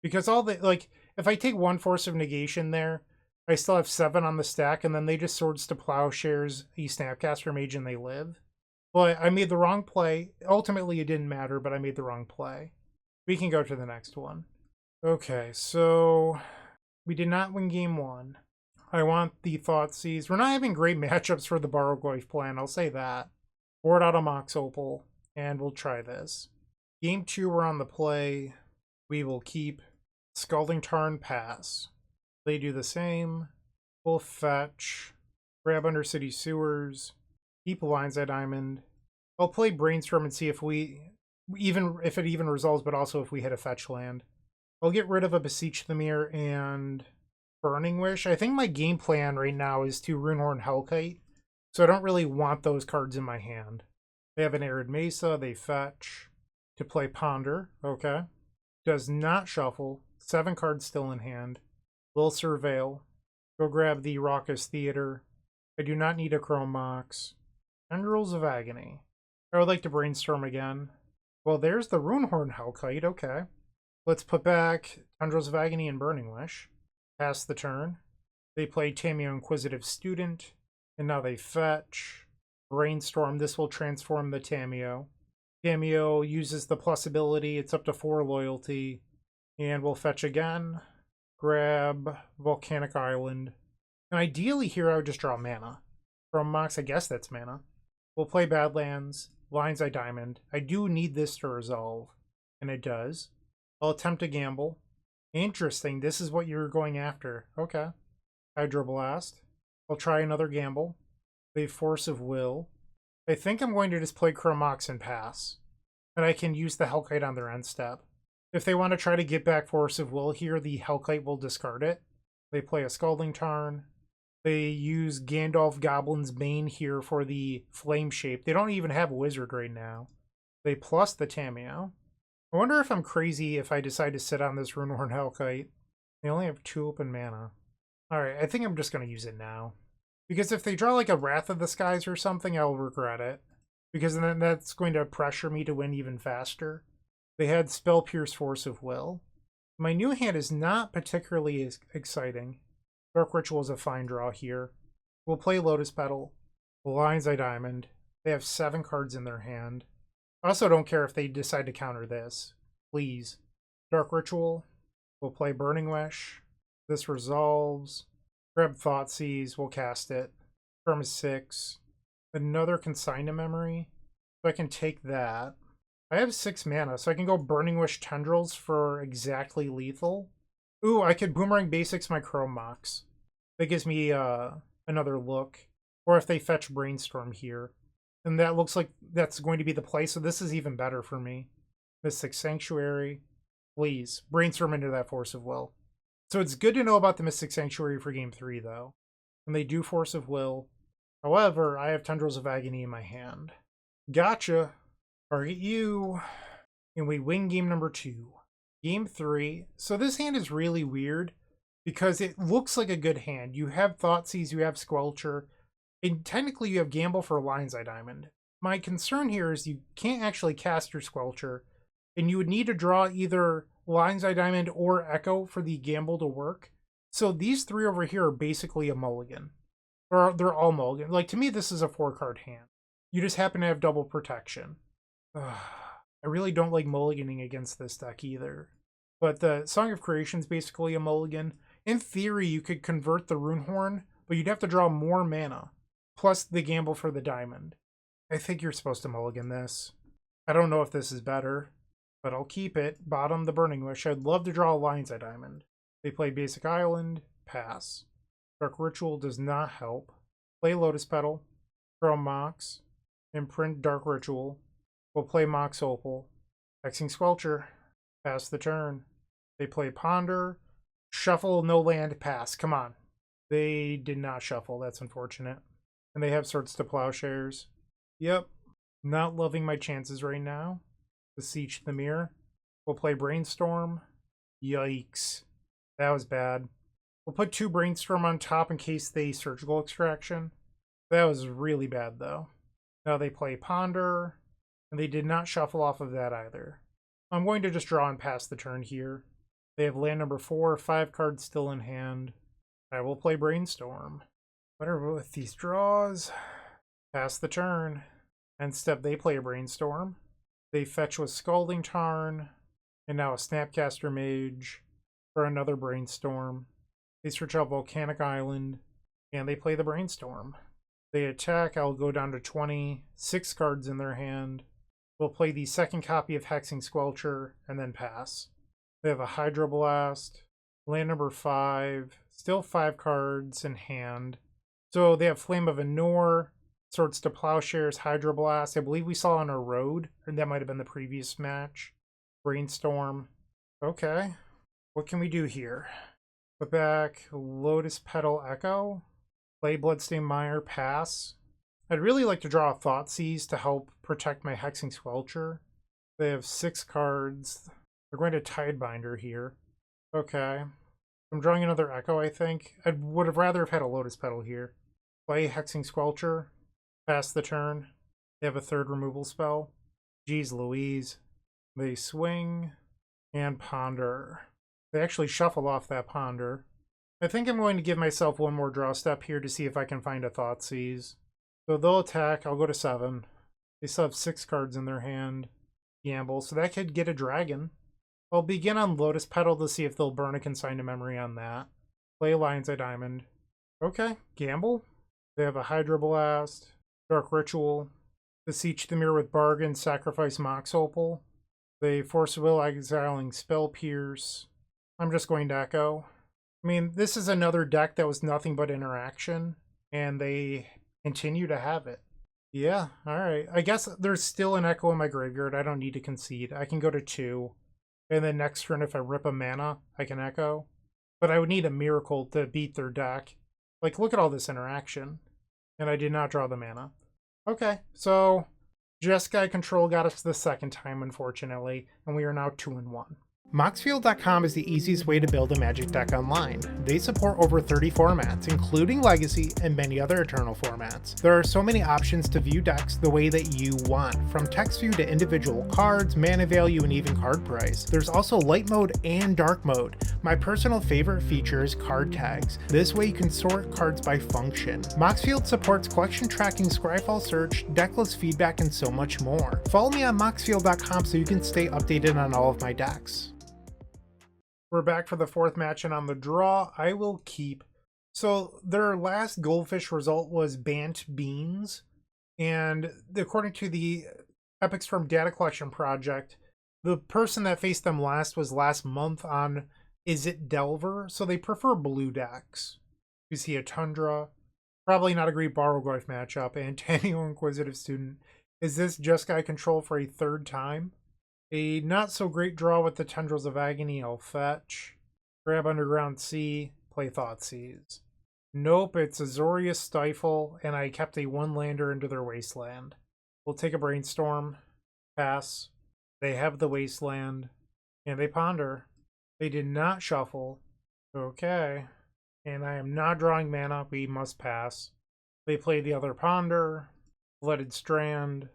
Because all the, like, if I take one Force of Negation there, I still have 7 on the stack, and then they just Swords to Plowshares, a Snapcaster Mage, and they live. But I made the wrong play. Ultimately, it didn't matter, but I made the wrong play. We can go to the next one. Okay, so we did not win game 1. I want the Thoughtseize. We're not having great matchups for the Barrowgoyf plan, I'll say that. Board out a Mox Opal, and we'll try this. Game 2, we're on the play. We will keep Scalding Tarn, pass. They do the same. We'll fetch. Grab Undercity Sewers. Keep Lion's Eye Diamond. I'll play Brainstorm and see if if it even resolves, but also if we hit a fetch land. I'll get rid of a Beseech the Mirror and Burning Wish. I think my game plan right now is to Runehorn Hellkite, so I don't really want those cards in my hand. They have an Arid Mesa, they fetch. To play Ponder, okay. Does not shuffle. 7 cards still in hand. Will Surveil. Go grab the Raucous Theater. I do not need a Chrome Mox. Tendrils of Agony. I would like to Brainstorm again. Well, there's the Runehorn Hellkite, okay. Let's put back Tendrils of Agony and Burning Wish. Pass the turn. They play Tameo Inquisitive Student. And now they fetch. Brainstorm. This will transform the Tameo. Cameo uses the plus ability. It's up to 4 loyalty. And we'll fetch again. Grab Volcanic Island. And ideally here I would just draw mana. From Mox, I guess that's mana. We'll play Badlands. Lion's Eye Diamond. I do need this to resolve. And it does. I'll attempt to gamble. Interesting. This is what you're going after. Okay. Hydroblast. I'll try another gamble. Play Force of Will. I think I'm going to just play Chromox and pass. And I can use the Hellkite on their end step. If they want to try to get back Force of Will here, the Hellkite will discard it. They play a Scalding Tarn. They use Gandalf Goblin's Bane here for the Flame Shape. They don't even have a Wizard right now. They plus the Tameo. I wonder if I'm crazy if I decide to sit on this Runehorn Hellkite. They only have 2 open mana. Alright, I think I'm just going to use it now. Because if they draw like a Wrath of the Skies or something, I'll regret it. Because then that's going to pressure me to win even faster. They had Spell Pierce Force of Will. My new hand is not particularly exciting. Dark Ritual is a fine draw here. We'll play Lotus Petal. Lion's Eye Diamond. They have 7 cards in their hand. I also don't care if they decide to counter this. Please. Dark Ritual. We'll play Burning Wish. This resolves. Grab Thoughtseize. We'll cast it. Firm is 6. Another Consign Memory. So I can take that. I have 6 mana, so I can go Burning Wish Tendrils for exactly lethal. Ooh, I could Boomerang Basics my Chrome Mox. That gives me another look. Or if they fetch Brainstorm here. And that looks like that's going to be the play, so this is even better for me. Mystic Sanctuary. Please, Brainstorm into that Force of Will. So it's good to know about the Mystic Sanctuary for Game 3, though. And they do Force of Will. However, I have Tendrils of Agony in my hand. Gotcha. Target you. And we win game number 2. Game 3. So this hand is really weird because it looks like a good hand. You have Thoughtseize, you have Squelcher, and technically you have Gamble for Lion's Eye Diamond. My concern here is you can't actually cast your Squelcher, and you would need to draw either Lion's Eye Diamond or Echo for the Gamble to work. So these 3 over here are basically a mulligan. Or they're all mulligan. Like, to me, this is a 4-card hand. You just happen to have double protection. I really don't like mulliganing against this deck either. But the Song of Creation is basically a mulligan. In theory, you could convert the Runehorn, but you'd have to draw more mana, plus the Gamble for the Diamond. I think you're supposed to mulligan this. I don't know if this is better, but I'll keep it. Bottom the Burning Wish. I'd love to draw a Lion's Eye Diamond. They play Basic Island, pass. Dark Ritual does not help. Play Lotus Petal, draw Mox, imprint Dark Ritual. We'll play Mox Opal. Hexing Squelcher. Pass the turn. They play Ponder. Shuffle, no land, pass. Come on. They did not shuffle. That's unfortunate. And they have Swords to Plowshares. Yep. Not loving my chances right now. Beseech the Mirror. We'll play Brainstorm. Yikes. That was bad. We'll put 2 Brainstorm on top in case they Surgical Extraction. That was really bad, though. Now they play Ponder. And they did not shuffle off of that either. I'm going to just draw and pass the turn here. They have land number 4, 5 cards still in hand. I will play Brainstorm. Whatever with these draws. Pass the turn. End step, they play a Brainstorm. They fetch with Scalding Tarn. And now a Snapcaster Mage for another Brainstorm. They search out Volcanic Island. And they play the Brainstorm. They attack, I'll go down to 20. 6 cards in their hand. We'll play the second copy of Hexing Squelcher and then pass. They have a Hydroblast, land number 5, still 5 cards in hand. So they have Flame of Anor, Swords to Plowshares, Hydroblast. I believe we saw on a road, and that might have been the previous match. Brainstorm. Okay. What can we do here? Put back Lotus Petal Echo. Play Bloodstained Mire, pass. I'd really like to draw a Thoughtseize to help protect my Hexing Squelcher. They have 6 cards. They're going to Tidebinder here. Okay. I'm drawing another Echo, I think. I would have rather have had a Lotus Petal here. Play Hexing Squelcher. Pass the turn. They have a 3rd removal spell. Jeez Louise. They swing and ponder. They actually shuffle off that ponder. I think I'm going to give myself one more draw step here to see if I can find a Thoughtseize. So they'll attack. I'll go to 7. They still have 6 cards in their hand. Gamble, so that could get a dragon. I'll begin on Lotus Petal to see if they'll burn a Consign to Memory on that. Play Lion's Eye Diamond. Okay, gamble. They have a Hydroblast, Dark Ritual, Beseech the Mirror with Bargain, sacrifice Mox Opal. They Force Will, exiling Spell Pierce. I'm just going to Echo. I mean, this is another deck that was nothing but interaction, and they continue to have it. Yeah, alright. I guess there's still an Echo in my graveyard. I don't need to concede. I can go to 2. And then next turn, if I rip a mana, I can Echo. But I would need a miracle to beat their deck. Like, look at all this interaction. And I did not draw the mana. Okay, so Jeskai control got us the second time, unfortunately, and we are now 2-1. Moxfield.com is the easiest way to build a Magic deck online. They support over 30 formats, including Legacy and many other Eternal formats. There are so many options to view decks the way that you want, from text view to individual cards, mana value, and even card price. There's also light mode and dark mode. My personal favorite feature is card tags. This way you can sort cards by function. Moxfield supports collection tracking, Scryfall search, decklist feedback, and so much more. Follow me on Moxfield.com so you can stay updated on all of my decks. We're back for the 4th match, and on the draw, I will keep. So their last Goldfish result was Bant Beans, and according to the Epic Storm Data Collection Project, the person that faced them last was last month on Is It Delver, so they prefer blue decks. You see a Tundra, probably not a great Barrowgoyf matchup, and Tanio Inquisitive Student. Is this Jeskai control for a 3rd time? A not so great draw with the Tendrils of Agony. I'll fetch. Grab Underground Sea. Play Thoughtseize. Nope, it's Azorius Stifle, and I kept a 1-lander into their Wasteland. We'll take a Brainstorm. Pass. They have the Wasteland. And they Ponder. They did not shuffle. Okay. And I am not drawing mana. We must pass. They play the other Ponder. Flooded Strand.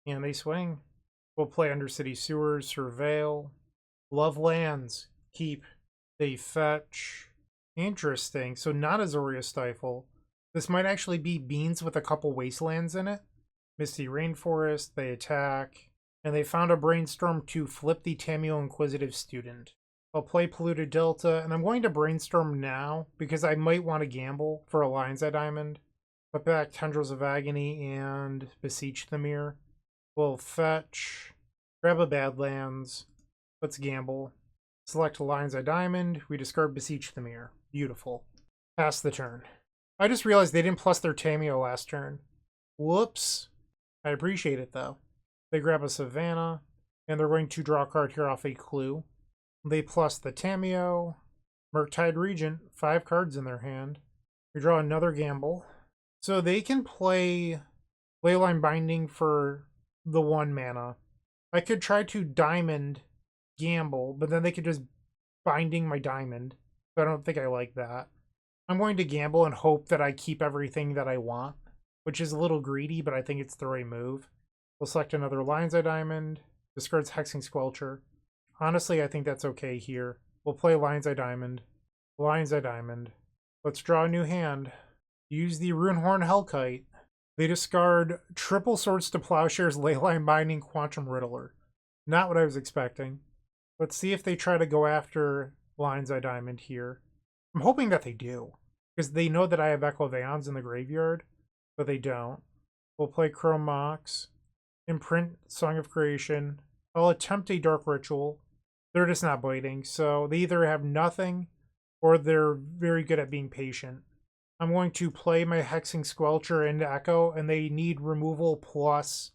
And they swing. We'll play Undercity Sewers, Surveil. Love Lands. Keep. They fetch. Interesting. So not Azorius Stifle. This might actually be Beans with a couple Wastelands in it. Misty Rainforest. They attack. And they found a Brainstorm to flip the Tamio Inquisitive Student. I'll play Polluted Delta, and I'm going to Brainstorm now because I might want to gamble for a Lion's Eye Diamond. Put back Tendrils of Agony and Beseech the Mirror. We'll fetch, grab a Badlands, let's gamble, select a Lion's Eye Diamond, we discard Beseech the Mirror. Beautiful. Pass the turn. I just realized they didn't plus their Tamio last turn. Whoops. I appreciate it though. They grab a Savannah, and they're going to draw a card here off a Clue. They plus the Tamio, Murktide Regent, 5 cards in their hand. We draw another gamble. So they can play Leyline Binding for the 1 mana. I could try to Diamond gamble, but then they could just Binding my Diamond. So I don't think I like that. I'm going to gamble and hope that I keep everything that I want, which is a little greedy, but I think it's the right move. We'll select another Lion's Eye Diamond, discards Hexing Squelcher. Honestly, I think that's okay here. We'll play Lion's Eye Diamond. Lion's Eye Diamond. Let's draw a new hand. Use the Runehorn Hellkite. They discard triple Swords to Plowshares, Leyline Binding, Quantum Riddler. Not what I was expecting. Let's see if they try to go after Lion's Eye Diamond here. I'm hoping that they do, because they know that I have Echo of Aeons in the graveyard, but they don't. We'll play Chrome Mox. Imprint Song of Creation. I'll attempt a Dark Ritual. They're just not biting, so they either have nothing or they're very good at being patient. I'm going to play my Hexing Squelcher into Echo, and they need removal plus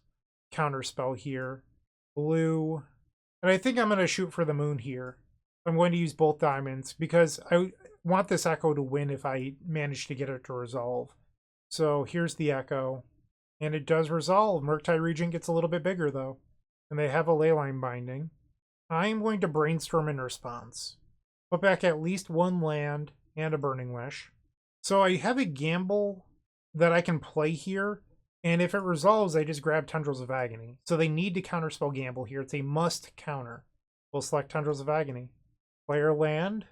Counterspell here. Blue. And I think I'm going to shoot for the moon here. I'm going to use both diamonds because I want this Echo to win if I manage to get it to resolve. So here's the Echo. And it does resolve. Murktide Regent gets a little bit bigger though. And they have a Leyline Binding. I am going to Brainstorm in response. Put back at least 1 land and a Burning Wish. So I have a gamble that I can play here. And if it resolves, I just grab Tendrils of Agony. So they need to counterspell gamble here. It's a must counter. We'll select Tendrils of Agony. Player land,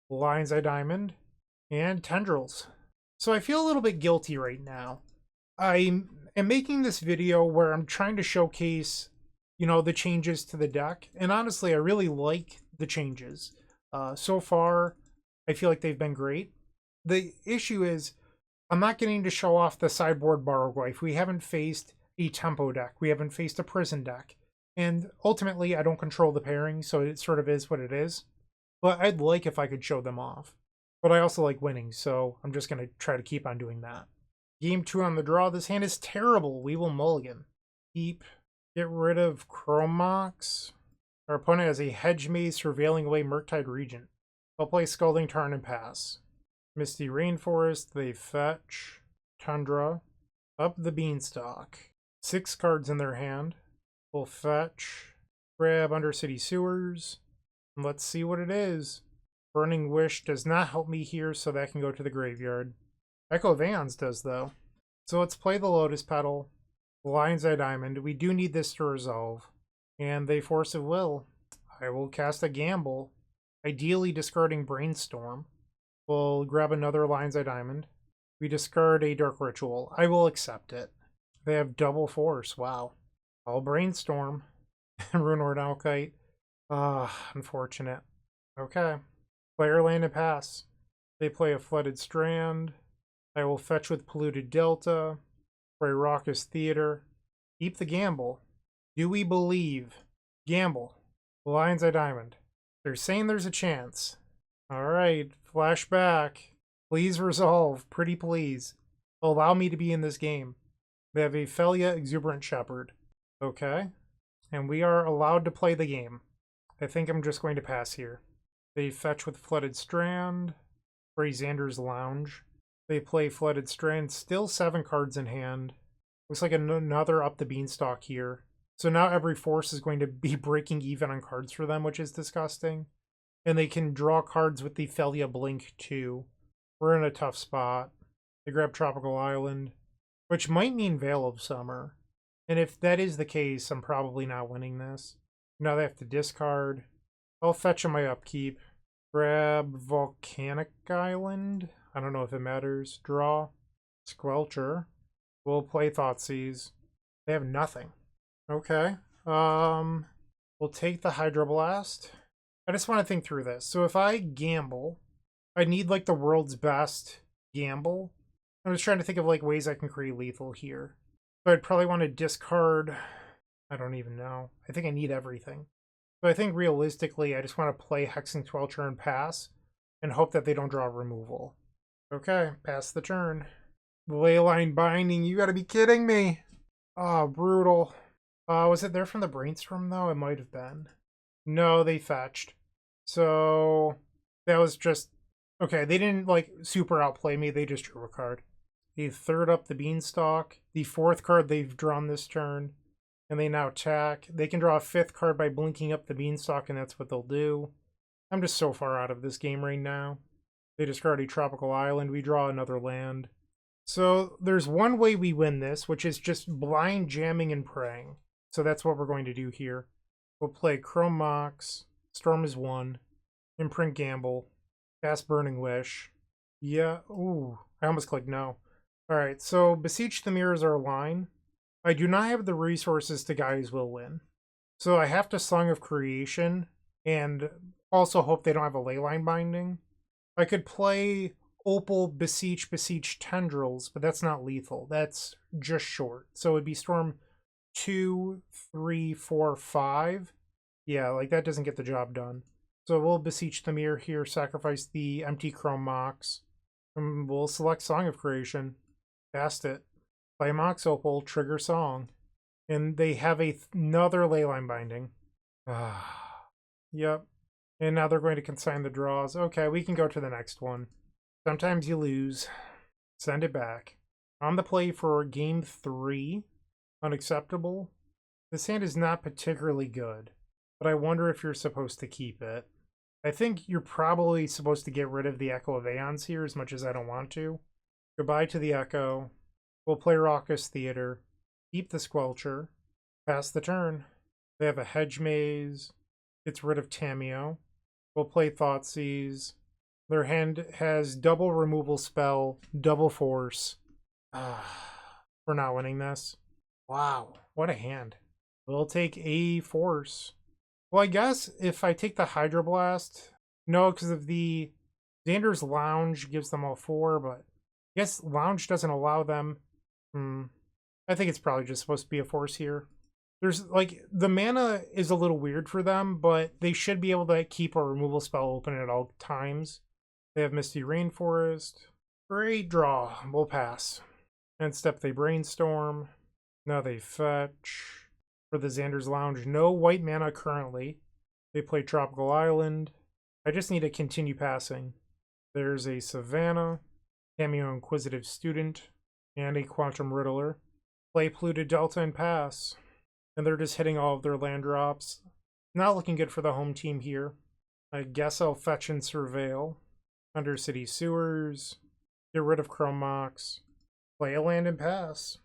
Lion's Eye Diamond, and Tendrils. So I feel a little bit guilty right now. I am making this video where I'm trying to showcase, the changes to the deck. And honestly, I really like the changes. So far, I feel like they've been great. The issue is I'm not getting to show off the sideboard Barrowgoyf. We haven't faced a tempo deck. We haven't faced a prison deck. And ultimately, I don't control the pairing, so it sort of is what it is. But I'd like if I could show them off. But I also like winning, so I'm just going to try to keep on doing that. Game 2 on the draw. This hand is terrible. We will mulligan. Keep. Get rid of Chromox. Our opponent has a Hedge Maze surveilling away Murktide Regent. I'll play Scalding Tarn and pass. Misty Rainforest. They fetch. Tundra. Up the Beanstalk. 6 cards in their hand. We'll fetch. Grab Undercity Sewers. And let's see what it is. Burning Wish does not help me here, so that can go to the graveyard. Echo of Aeons does, though. So let's play the Lotus Petal. Lion's Eye Diamond. We do need this to resolve. And they Force of Will. I will cast a Gamble. Ideally discarding Brainstorm. We'll grab another Lion's Eye Diamond. We discard a Dark Ritual. I will accept it. They have double force. Wow. I'll Brainstorm. Runeward Alkite. Unfortunate. Okay. Player land and pass. They play a Flooded Strand. I will fetch with Polluted Delta. Play Raucous Theater. Keep the Gamble. Do we believe? Gamble. Lion's Eye Diamond. They're saying there's a chance. Alright. Flashback. Please resolve. Pretty please. Allow me to be in this game. They have a Felia Exuberant Shepherd. Okay. And we are allowed to play the game. I think I'm just going to pass here. They fetch with Flooded Strand. Play Xander's Lounge. They play Flooded Strand. Still 7 cards in hand. Looks like another Up the Beanstalk here. So now every force is going to be breaking even on cards for them, which is disgusting. And they can draw cards with the Felia Blink too. We're in a tough spot. They grab Tropical Island, which might mean Veil of Summer. And if that is the case, I'm probably not winning this. Now they have to discard. I'll fetch on my upkeep. Grab Volcanic Island. I don't know if it matters. Draw. Squelcher. We'll play Thoughtseize. They have nothing. Okay. We'll take the Hydroblast. I just want to think through this. So if I gamble, I need like the world's best gamble. I'm just trying to think of like ways I can create lethal here. So I'd probably want to discard. I don't even know. I think I need everything. So I think realistically, I just want to play Hexing Twelcher and pass and hope that they don't draw removal. Okay, pass the turn. Leyline Binding, you gotta be kidding me. Oh, brutal. Was it there from the Brainstorm though? It might have been. No, they fetched. So that was just, okay, they didn't like super outplay me, they just drew a card. They third up the Beanstalk. The 4th card they've drawn this turn. And they now attack. They can draw a 5th card by blinking up the Beanstalk, and that's what they'll do. I'm just so far out of this game right now. They discard a Tropical Island. We draw another land. So there's one way we win this, which is just blind jamming and praying. So that's what we're going to do here. We'll play Chrome Mox. Storm is 1. Imprint Gamble. Cast Burning Wish. Yeah. Ooh. I almost clicked no. Alright, so Beseech the Mirrors are a line. I do not have the resources to Guys Will Win. So I have to Song of Creation and also hope they don't have a Leyline Binding. I could play Opal, Beseech Tendrils, but that's not lethal. That's just short. So it'd be Storm 2, 3, 4, 5. Yeah, like that doesn't get the job done. So we'll Beseech the Mirror here, sacrifice the empty Chrome Mox. And we'll select Song of Creation. Cast it. Play Mox Opal, trigger Song. And they have another Leyline Binding. Yep. And now they're going to consign the draws. Okay, we can go to the next one. Sometimes you lose. Send it back. On the play for game 3. Unacceptable. This hand is not particularly good, but I wonder if you're supposed to keep it. I think you're probably supposed to get rid of the Echo of Aeons here, as much as I don't want to. Goodbye to the Echo. We'll play Raucous Theater. Keep the Squelcher. Pass the turn. They have a Hedge Maze. Gets rid of Tameo. We'll play Thoughtseize. Their hand has double removal spell, double force. We're not winning this. Wow, what a hand. We'll take a force. Well, I guess if I take the Hydroblast, no, because of the Xander's Lounge gives them all 4, but I guess Lounge doesn't allow them. I think it's probably just supposed to be a force here. There's, like, the mana is a little weird for them, but they should be able to keep a removal spell open at all times. They have Misty Rainforest. Great draw. We'll pass. And step they Brainstorm. Now they fetch. For the Xander's Lounge, no white mana currently. They play Tropical Island. I just need to continue passing. There's a Savannah, Cameo Inquisitive Student, and a Quantum Riddler. Play Polluted Delta and pass. And they're just hitting all of their land drops. Not looking good for the home team here. I guess I'll fetch and Surveil. Undercity Sewers. Get rid of Chrome Mox. Play a land and pass.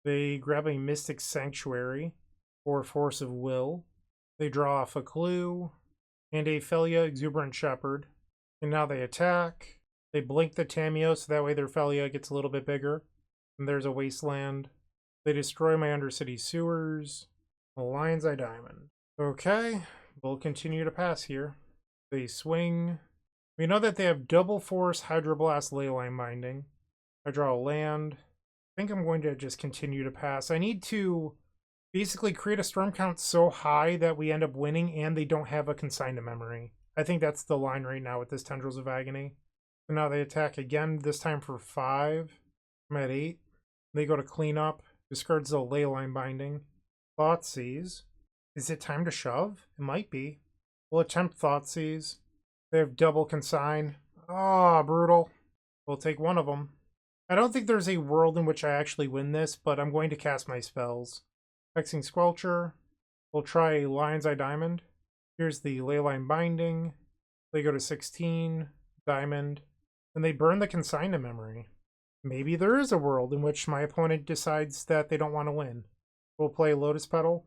They grab a Mystic Sanctuary or Force of Will. They draw off a Clue and a Felia Exuberant Shepherd. And now they attack. They blink the Tameo so that way their Felia gets a little bit bigger. And there's a Wasteland. They destroy my Undercity Sewers. Lion's Eye Diamond. Okay, we'll continue to pass here. They swing. We know that they have Double Force Hydroblast Leyline Binding. I draw a land. I think I'm going to just continue to pass. I need to basically create a storm count so high that we end up winning and they don't have a consign to memory. I think that's the line right now with this Tendrils of Agony. So now they attack again, this time for 5. I'm at 8. They go to clean up. Discards the Leyline Binding. Thoughtseize. Is it time to shove? It might be. We'll attempt Thoughtseize. They have double consign. Ah, brutal. We'll take one of them. I don't think there's a world in which I actually win this, but I'm going to cast my spells. Hexing Squelcher. We'll try a Lion's Eye Diamond. Here's the Leyline Binding. They go to 16. Diamond. And they burn the consign to memory. Maybe there is a world in which my opponent decides that they don't want to win. We'll play Lotus Petal,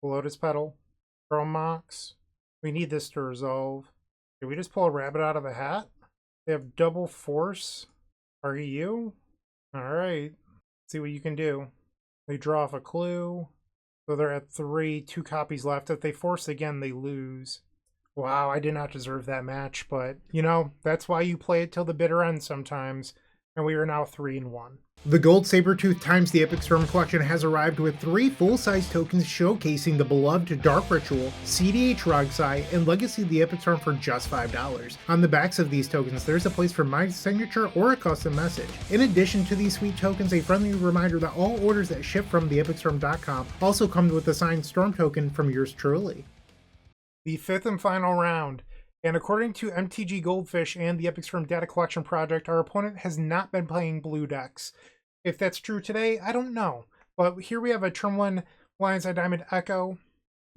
Chrome Mox. We need this to resolve. Did we just pull a rabbit out of a hat? They have double force. REU? Alright. See what you can do. They draw off a Clue. So they're at 3, 2 copies left. If they force again, they lose. Wow, I did not deserve that match, but, you know, that's why you play it till the bitter end sometimes. And we are now 3-1. The Gold Sabertooth times the Epic Storm Collection has arrived with 3 full-size tokens showcasing the beloved Dark Ritual, CDH Rogsai, and Legacy of the Epic Storm for just $5. On the backs of these tokens, there's a place for my signature or a custom message. In addition to these sweet tokens, a friendly reminder that all orders that ship from theepicstorm.com also come with a signed Storm token from yours truly. The 5th and final round. And according to MTG Goldfish and the Epic Storm Data Collection Project, our opponent has not been playing blue decks. If that's true today, I don't know. But here we have a turn 1 Lion's Eye Diamond Echo.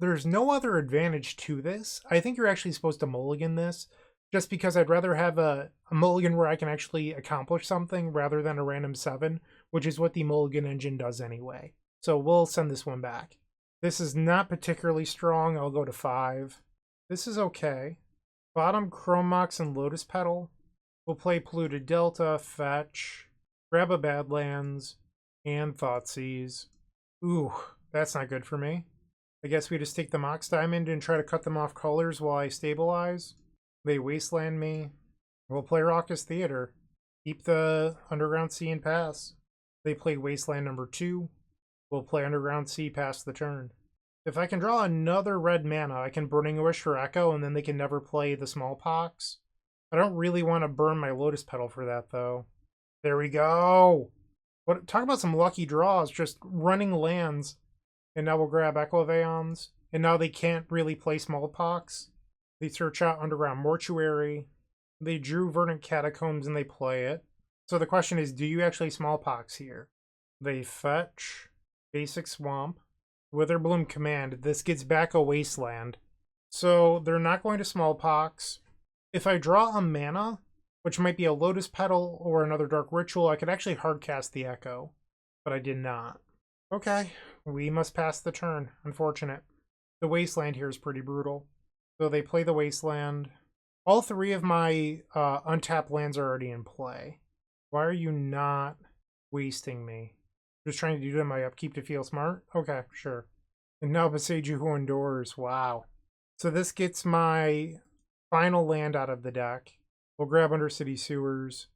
There's no other advantage to this. I think you're actually supposed to mulligan this, just because I'd rather have a mulligan where I can actually accomplish something rather than a random 7, which is what the mulligan engine does anyway. So we'll send this one back. This is not particularly strong. I'll go to 5. This is okay. Bottom Chrome Mox and Lotus Petal. We'll play Polluted Delta, fetch, grab a Badlands, and Thoughtseize. Ooh, that's not good for me. I guess we just take the Mox Diamond and try to cut them off colors while I stabilize. They Wasteland me. We'll play Raucous Theater. Keep the Underground Sea and pass. They play Wasteland number 2. We'll play Underground Sea past the turn. If I can draw another red mana, I can Burning Wish for Echo, and then they can never play the Smallpox. I don't really want to burn my Lotus Petal for that, though. There we go! What? Talk about some lucky draws, just running lands. And now we'll grab Echo Vaons. And now they can't really play Smallpox. They search out Underground Mortuary. They drew Verdant Catacombs and they play it. So the question is, do you actually Smallpox here? They fetch. Basic Swamp. Witherbloom Command. This gets back a Wasteland. So they're not going to Smallpox. If I draw a mana, which might be a Lotus Petal or another Dark Ritual, I could actually hardcast the Echo. But I did not. Okay, we must pass the turn. Unfortunate. The Wasteland here is pretty brutal. So they play the Wasteland. All 3 of my untapped lands are already in play. Why are you not wasting me? Just trying to do my upkeep to feel smart? Okay, sure. And now Beseju Endures. Wow. So this gets my final land out of the deck. We'll grab Undercity Sewers.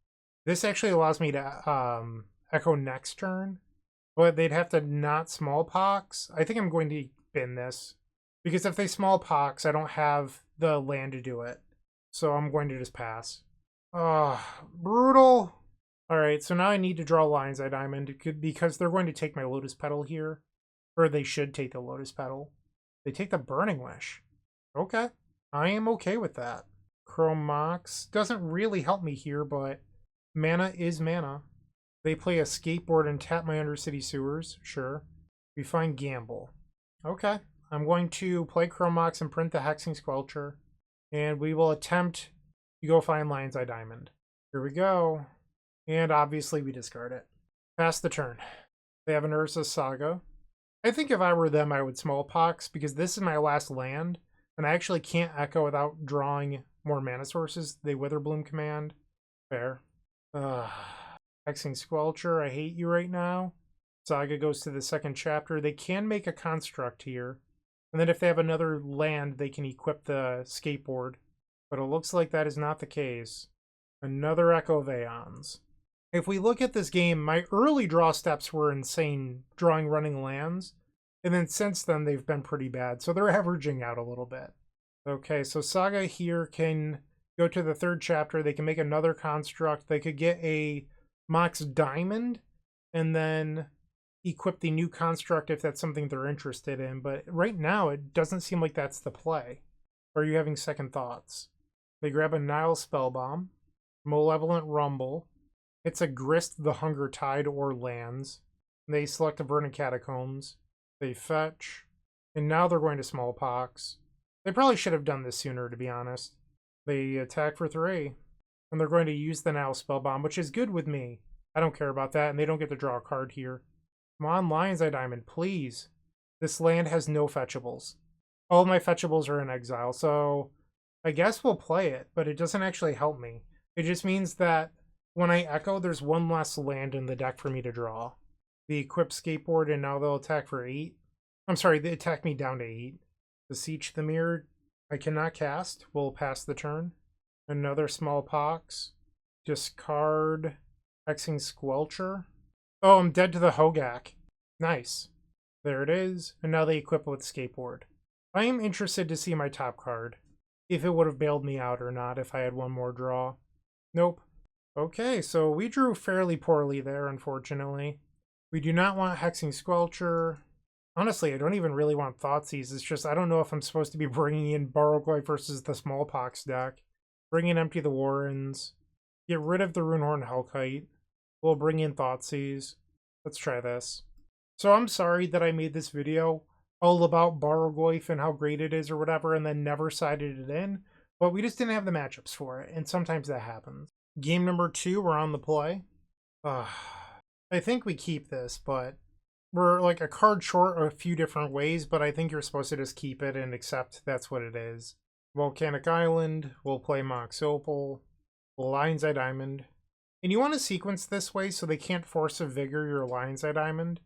This actually allows me to echo next turn, but they'd have to not Smallpox. I think I'm going to bin this, because if they Smallpox, I don't have the land to do it. So I'm going to just pass. Oh, brutal. All right, so now I need to draw Lion's Eye Diamond because they're going to take my Lotus Petal here. Or they should take the Lotus Petal. They take the Burning Wish. Okay, I am okay with that. Chrome Mox doesn't really help me here, but mana is mana. They play a Skateboard and tap my Undercity Sewers. Sure. We find Gamble. Okay, I'm going to play Chrome Mox and print the Hexing Squelcher. And we will attempt to go find Lion's Eye Diamond. Here we go. And obviously we discard it. Pass the turn. They have an Urza Saga. I think if I were them, I would Smallpox, because this is my last land, and I actually can't echo without drawing more mana sources. They Witherbloom command. Fair. Hexing Squelcher, I hate you right now. Saga goes to the second chapter. They can make a construct here. And then if they have another land, they can equip the Skateboard. But it looks like that is not the case. Another Echo of Aeons. If we look at this game, my early draw steps were insane, drawing running lands. And then since then, they've been pretty bad. So they're averaging out a little bit. Okay, so Saga here can go to the third chapter. They can make another construct. They could get a Mox Diamond and then equip the new construct if that's something they're interested in. But right now, it doesn't seem like that's the play. Or are you having second thoughts? They grab a Nile Spellbomb, Malevolent Rumble. It's a Grist the Hunger Tide or lands. They select a Verdant Catacombs. They fetch. And now they're going to Smallpox. They probably should have done this sooner, to be honest. They attack for 3. And they're going to use the Nile Spellbomb, which is good with me. I don't care about that, and they don't get to draw a card here. Come on, Lion's Eye Diamond, please. This land has no fetchables. All of my fetchables are in exile, so I guess we'll play it, but it doesn't actually help me. It just means that when I echo, there's one less land in the deck for me to draw. The equip Skateboard, and now they'll attack for 8. I'm sorry, they attack me down to 8. Beseech the Mirror, I cannot cast. We'll pass the turn. Another Smallpox. Discard Hexing Squelcher. Oh, I'm dead to the Hogak. Nice. There it is. And now they equip with Skateboard. I am interested to see my top card. If it would have bailed me out or not if I had one more draw. Nope. Okay, so we drew fairly poorly there, unfortunately. We do not want Hexing Squelcher. Honestly, I don't even really want Thoughtseize. It's just I don't know if I'm supposed to be bringing in Barrowgoyf versus the Smallpox deck. Bring in Empty the Warrens. Get rid of the Runehorn Hellkite. We'll bring in Thoughtseize. Let's try this. So I'm sorry that I made this video all about Barrowgoyf and how great it is or whatever, and then never sided it in. But we just didn't have the matchups for it, and sometimes that happens. Game number 2, we're on the play. I think we keep this, but we're like a card short a few different ways, but I think you're supposed to just keep it and accept that's what it is. Volcanic Island, we'll play Mox Opal, Lion's Eye Diamond. And you want to sequence this way so they can't force a Vigor your Lion's Eye Diamond.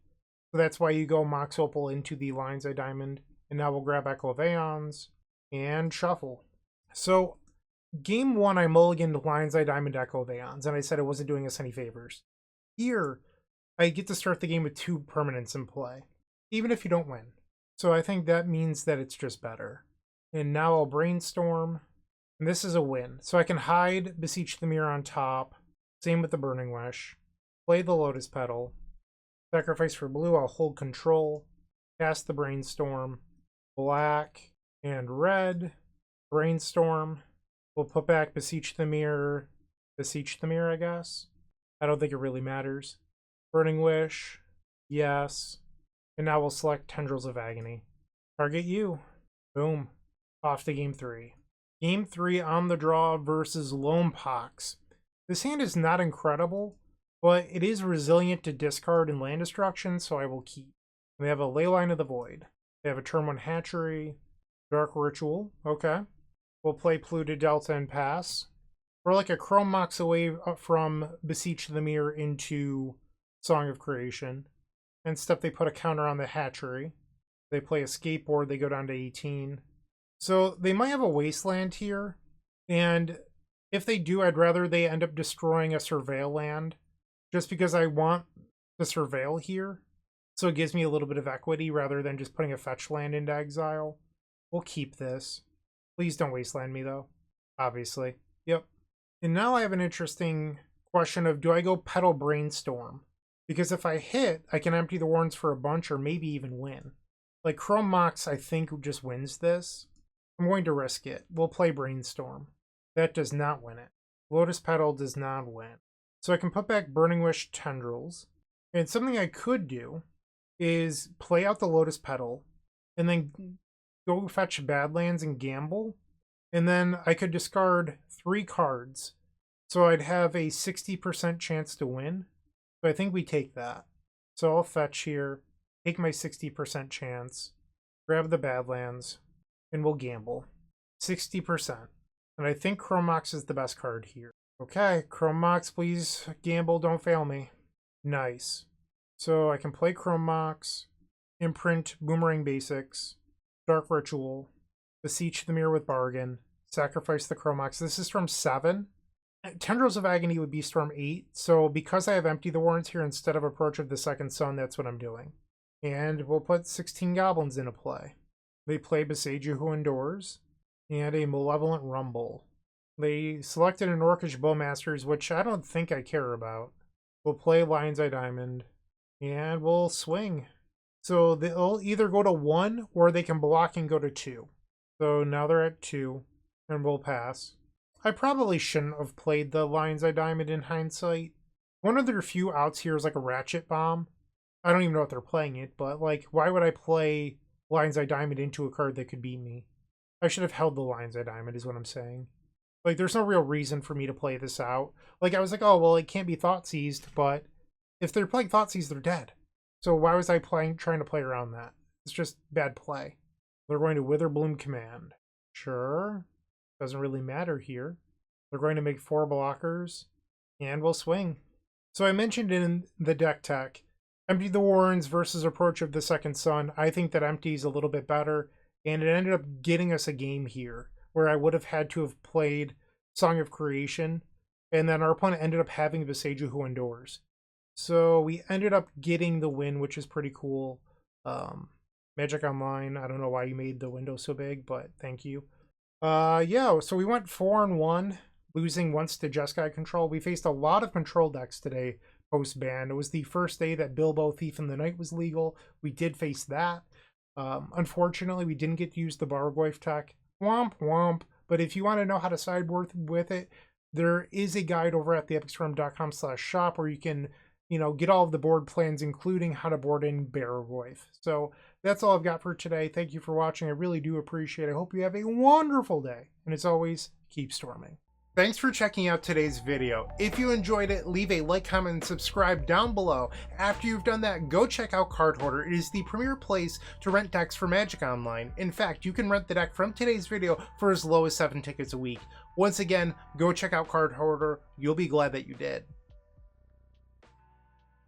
So that's why you go Mox Opal into the Lion's Eye Diamond. And now we'll grab Echo of Aeons and shuffle. So game 1, I mulliganed Lion's Eye Diamond, Echo of Aeons, and I said it wasn't doing us any favors. Here, I get to start the game with 2 permanents in play, even if you don't win. So I think that means that it's just better. And now I'll Brainstorm, and this is a win. So I can hide Beseech the Mirror on top, same with the Burning Wish, play the Lotus Petal, sacrifice for blue, I'll hold control, cast the Brainstorm, black and red, Brainstorm, we'll put back Beseech the Mirror, I guess. I don't think it really matters. Burning Wish, yes. And now we'll select Tendrils of Agony. Target you. Boom. Off to game 3. Game 3 on the draw versus Loam Pox. This hand is not incredible, but it is resilient to discard and land destruction, so I will keep. They have a Leyline of the Void. They have a Turn 1 Hatchery, Dark Ritual. Okay. We'll play Polluted Delta and pass. We're like a Chrome Mox away from Beseech the Mirror into Song of Creation. And step, they put a counter on the hatchery. They play a skateboard, they go down to 18. So they might have a wasteland here. And if they do, I'd rather they end up destroying a surveil land. Just because I want the surveil here. So it gives me a little bit of equity rather than just putting a fetch land into exile. We'll keep this. Please don't wasteland me though. Obviously. Yep. And now I have an interesting question of, do I go Petal Brainstorm? Because if I hit, I can empty the warrens for a bunch or maybe even win. Like Chrome Mox, I think, just wins this. I'm going to risk it. We'll play Brainstorm. That does not win it. Lotus Petal does not win. So I can put back Burning Wish Tendrils. And something I could do is play out the Lotus Petal and then go fetch Badlands and gamble. And then I could discard 3 cards. So I'd have a 60% chance to win. So I think we take that. So I'll fetch here, take my 60% chance, grab the Badlands, and we'll gamble. 60%. And I think Chrome Mox is the best card here. Okay, Chrome Mox, please gamble, don't fail me. Nice. So I can play Chrome Mox, imprint Boomerang Basics, Dark Ritual, Beseech the Mirror with Bargain, sacrifice the Chrome Mox. This is from 7. Tendrils of Agony would be Storm 8, so because I have Empty the Warrens here instead of Approach of the Second Sun, that's what I'm doing. And we'll put 16 Goblins into play. They play Beseiju Who Endures, and a Malevolent Rumble. They selected an Orcish Bowmasters, which I don't think I care about. We'll play Lion's Eye Diamond, and we'll swing. So they'll either go to 1, or they can block and go to 2. So now they're at 2, and we'll pass. I probably shouldn't have played the Lion's Eye Diamond in hindsight. One of their few outs here is like a Ratchet Bomb. I don't even know if they're playing it, but like, why would I play Lion's Eye Diamond into a card that could beat me? I should have held the Lion's Eye Diamond is what I'm saying. Like, there's no real reason for me to play this out. Like, I was like, oh, well, it can't be Thought Seized, but if they're playing Thought Seized, they're dead. So why was I trying to play around that? It's just bad play. They're going to Witherbloom Command. Sure. Doesn't really matter here. They're going to make 4 blockers, and we'll swing. So I mentioned in the deck tech, Empty the Warrens versus Approach of the Second Sun. I think that Empty is a little bit better, and it ended up getting us a game here, where I would have had to have played Song of Creation, and then our opponent ended up having Beseiju Who Endures. So we ended up getting the win, which is pretty cool. Magic Online, I don't know why you made the window so big, but thank you. Yeah, so we went 4-1, losing once to Jeskai control. We faced a lot of control decks today post-ban. It was the first day that Bilbo Thief in the Night was legal. We did face that. Unfortunately, we didn't get to use the Barrowgoyf tech. Womp womp. But if you want to know how to sideboard with it, there is a guide over at theepicstorm.com/shop where you can, get all of the board plans, including how to board in Barrowgoyf. So that's all I've got for today. Thank you for watching. I really do appreciate it. I hope you have a wonderful day. And as always, keep storming. Thanks for checking out today's video. If you enjoyed it, leave a like, comment, and subscribe down below. After you've done that, go check out Card Hoarder. It is the premier place to rent decks for Magic Online. In fact, you can rent the deck from today's video for as low as 7 tickets a week. Once again, go check out Card Hoarder. You'll be glad that you did.